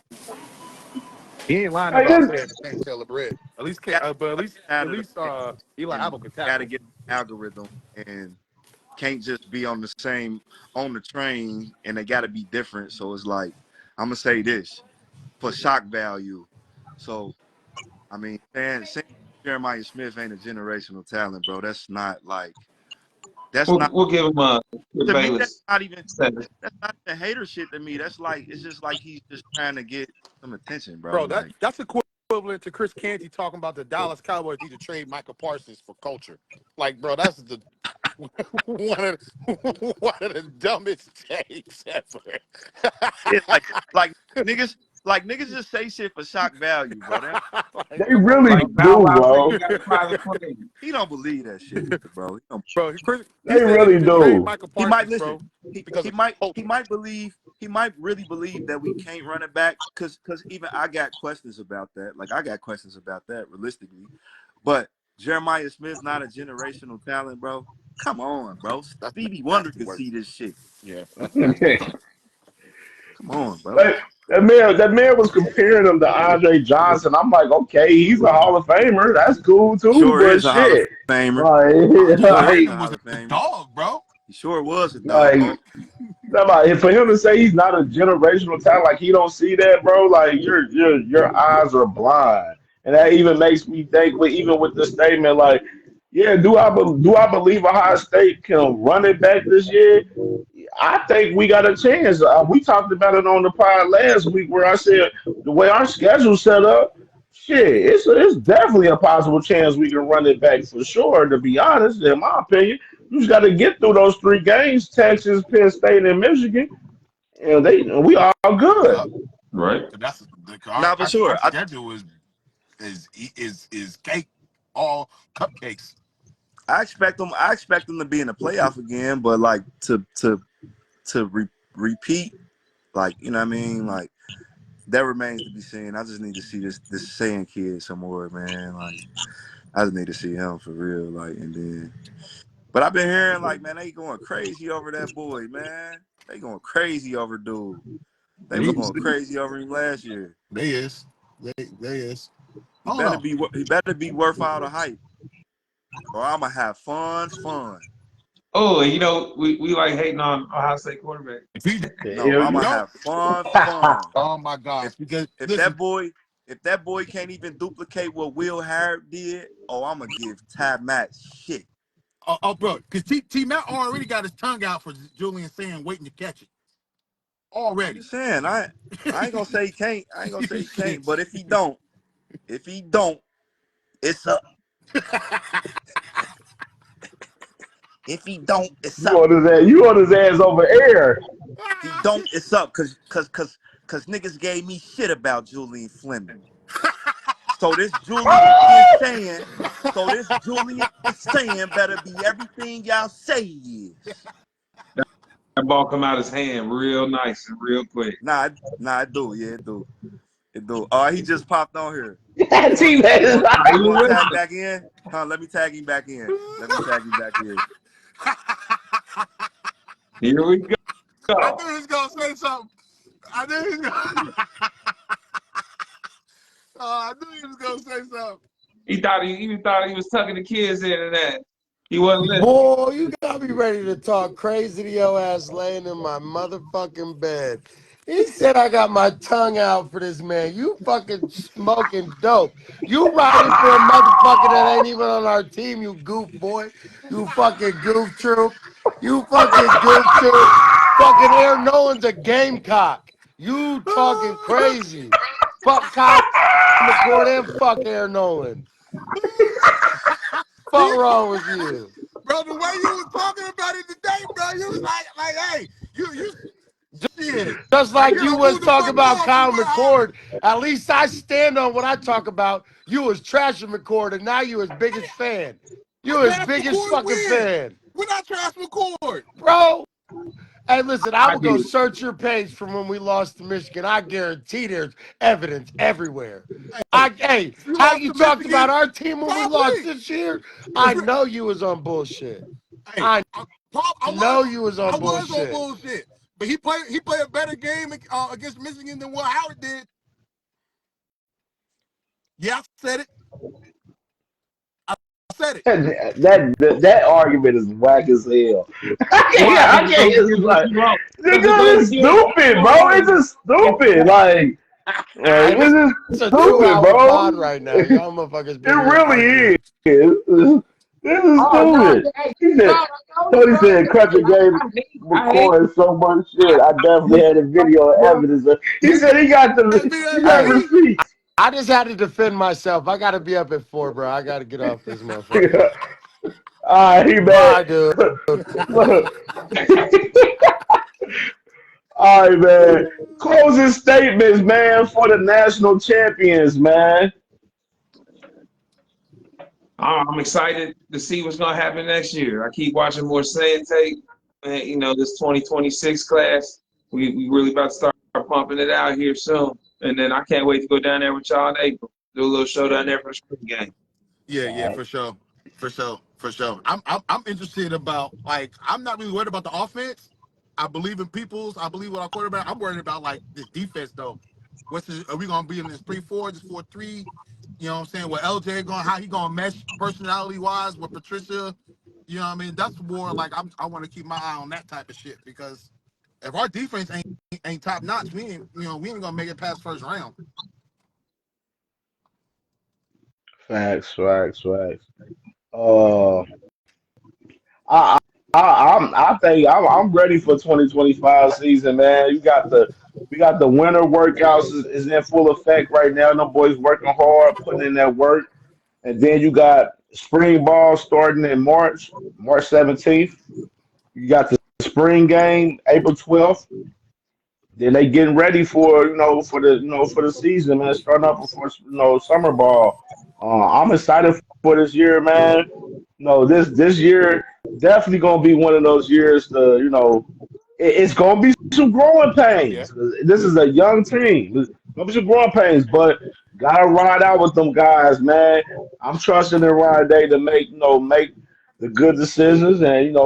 he ain't lying
Like
about
this,
saying the same Taylor Bread. At least,
got
but
out
at
of the
least
way
Eli
and
Apple can
got to
tackle.
get the algorithm and can't just be on the same on the train and they got to be different. So it's like I'm gonna say this for shock value. So I mean, saying Jeremiah Smith ain't a generational talent, bro. That's not
We'll give him a Skip
to me. That's
Bayless
not even
status.
that's not the hater shit to me. That's like it's just like he's just trying to get some attention, bro.
Bro,
Like
that's equivalent to Chris Canty talking about the Dallas Cowboys need to trade Michael Parsons for culture. Like, bro, that's the one of one of the dumbest takes ever.
yeah, like niggas just say shit for shock value, bro.
Like,
they
come on,
really
Like
bro.
Bow
do,
Wow said, he
bro.
got a private plane.
He don't believe that shit, bro.
Bro, he
They
said they
really
need to trade
do.
Michael
He might
Parsons,
listen.
bro,
He
because
he
of
might he
culture.
might believe he might really believe that we can't run it back because even I got questions about that. Like I got questions about that realistically. But Jeremiah Smith not a generational talent, bro. Come on, bro.
That's
Stevie Wonder
nasty
could
work.
see this shit.
Yeah, that's nasty work.
Come on, bro.
Like, that man was comparing him to Andre Johnson. I'm like, okay, he's a Hall of Famer. That's cool too,
Sure
but
is a Hall of
shit.
Famer.
Like,
Andre
Sure is
like,
a
Johnson
Hall
was
of
a
Famer.
dog, bro.
He sure was a dog.
like, for him to say he's not a generational talent, like he don't see that, bro. Like your eyes are blind, and that even makes me think. Even with the statement, like, yeah, do I believe Ohio State can run it back this year? I think we got a chance. We talked about it on the pod last week, where I said the way our schedule's set up, shit, it's definitely a possible chance we can run it back for sure. To be honest, in my opinion, you just got to get through those three games: Texas, Penn State, and Michigan, and we all good.
Yup.
Right.
That's
Not for sure.
our schedule is cake, all cupcakes.
I expect them. I expect them to be in the playoff again, but like to repeat, like you know what I mean, like that remains to be seen. I just need to see this saying kid some more, man. Like I just need to see him for real. Like and then, but I've been hearing like, man, they going crazy over that boy, man. They going crazy over dude. They was going crazy over him last year.
They is. They is.
He
I don't
better
know.
be worth all the hype, or I'ma have fun.
Oh, and you know, we like hating on Ohio State quarterback.
If he
No,
Hell
I'ma
yeah.
don't,
have fun.
oh my gosh. Because
If
listen,
that boy can't even duplicate what Will Harrod did, oh, I'ma give Ty Matt shit.
bro, because T Matt already got his tongue out for Julian saying waiting to catch it.
I'm
Already.
just saying, I ain't gonna say he can't. I ain't gonna say he can't. But if he don't, it's up. If he don't, it's up.
You on his ass over air.
If he don't, it's up. Cause niggas gave me shit about Julian Fleming. So this Julian saying better be everything y'all say he is.
That ball come out his hand real nice and real quick.
Nah, it do. Yeah, it do. It do. Oh, he just popped on here.
T-Man is
You want to tag back in? Huh? Let me tag him back in.
Here we go.
I knew he was gonna say something. I knew he was gonna say something.
He thought he was tucking the kids in and that. He wasn't listening.
Boy, you got me ready to talk crazy to your ass laying in my motherfucking bed. He said I got my tongue out for this man. You fucking smoking dope. You riding for a motherfucker that ain't even on our team, you goof boy. You fucking goof troop. You fucking goof troop. Fucking Aaron Nolan's a gamecock. You talking crazy. Fuck Kyle McCord and fuck Aaron Nolan. Fuck wrong with you?
Bro, the way you was talking about it today, bro, you was like, hey, you shit.
Just like you was
Move the
talking
fuck
about
on
Kyle
from my heart.
McCord. At least I stand on what I talk about. You was trashing McCord, and now you his biggest fan. You his
Trash
biggest
McCord
fucking
win.
fan.
We're not trash McCord.
Bro. Hey, listen, I
I
would go
did.
search your page from when we lost to Michigan. I guarantee there's evidence everywhere.
Hey,
Hey,
if you
how
lost
you
to
talked about
Michigan,
our team when we lost
probably.
this year?
If
I
you,
know you was on bullshit.
hey,
I
I
know you was on
was on
bullshit.
bullshit. But he played a better game against Michigan than what Howard did. Yeah, I said it. I said it.
That argument is whack as hell.
Why?
I can't. It's
Because
like,
you wrong. Because the
nigga,
way
it's
he did
stupid, bro. It's just stupid. Like
Hey, this
it's
is
just
a
stupid,
2-hour
bro.
pod right now. Y'all motherfuckers
It
been here
really
arguing.
is. This is
Oh no,
stupid.
hey,
He said,
no, no,
Tony
bro.
said, Crutcher gave
I hate
McCoy so much shit. I definitely had a video
bro.
evidence. He said he got he got
Hey,
receipts.
I just had to defend myself. I got to be up at 4, bro. I got to get off this motherfucker.
All right, he mad.
Bye, dude.
Look. All right, man. Closing statements, man, for the national champions, man.
I'm excited to see what's gonna happen next year. I keep watching more sand tape. And, you know, this 2026 class, we really about to start pumping it out here soon. And then I can't wait to go down there with y'all in April. Do a little show down there for the spring game.
Yeah,
All
for sure. I'm interested about I'm not really worried about the offense. I believe in Peoples. I believe with our quarterback. I'm worried about this defense though. Are we gonna be in this 3-4, this 4-3? You know what I'm saying? With LJ going, how he gonna mesh personality wise with Patricia? You know what I mean? That's more I want to keep my eye on that type of shit because if our defense ain't top notch, we ain't gonna make it past first round.
facts. Uh, I, I think I'm ready for 2025 season, man. We got the winter workouts is in full effect right now. No boys working hard, putting in that work, and then you got spring ball starting in March 17th. You got the spring game, April 12th. Then they getting ready for for the season, man. Starting up before summer ball. I'm excited for this year, man. No, this year definitely gonna be one of those years to it's gonna be some growing
Yeah.
pains. This is a young team. There's gonna be some growing pains, but gotta ride out with them guys, man. I'm trusting in Ryan Day to make the good decisions and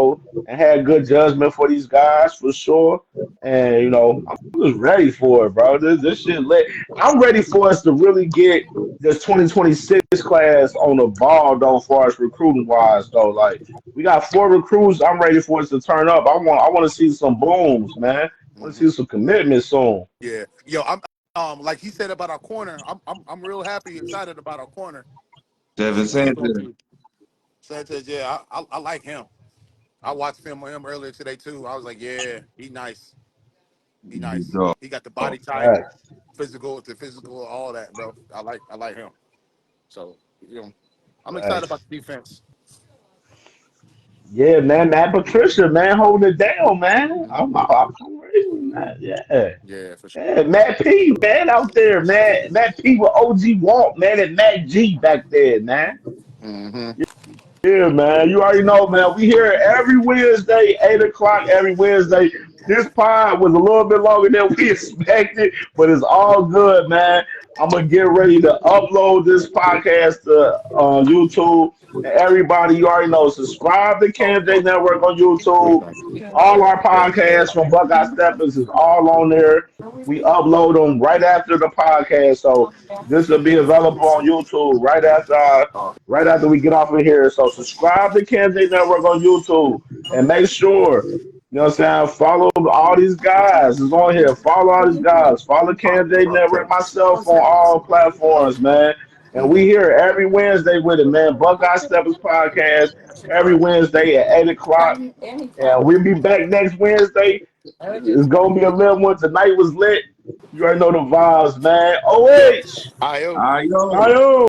and have good judgment for these guys for sure. And I'm just ready for it, bro. This shit lit. I'm ready for us to really get this 2026 class on the ball though, as far as recruiting wise though. Like we got 4 recruits. I'm ready for us to turn up. I want to see some booms, man. I want to
Hmm.
see some commitment soon.
Yeah. Yo, I'm like he said about our corner. I'm real happy, excited about our corner.
Devin
See what he's gonna
Sanchez.
do. Sanchez, yeah, I like him. I watched film of him earlier today too. I was like, yeah, he nice. He
Big
nice.
dog.
He got the body type,
Facts.
physical, all that, bro. I like him. So I'm excited about
Facts.
the defense.
Yeah, man. Matt Patricia, man, holding it down, man.
Mhm.
I'm ready with that. Yeah.
Yeah, for sure.
Yeah, Matt P, man, out there, man. Matt P with OG Walt, man, and Matt G back there, man.
Hmm.
Yeah, man. You already know, man. We here every Wednesday, 8 o'clock every Wednesday. This pod was a little bit longer than we expected, but it's all good, man. I'm gonna get ready to upload this podcast to YouTube. And everybody, you already know, subscribe to CamJ Network on YouTube. All our podcasts from Buckeye Steppas is all on there. We upload them right after the podcast, so this will be available on YouTube right after we get off of here. So subscribe to KJ Network on YouTube and make sure, what I'm saying, follow all these guys. Is on here. Follow all these guys. Follow KJ Network myself on all platforms, man. And we here every Wednesday with it, man. Buckeye Steppers podcast every Wednesday at 8 o'clock. And we'll be back next Wednesday. It's gonna be a little one. Tonight was lit. You already know the vibes, man. OH.
I
All right, yo.
Ayo.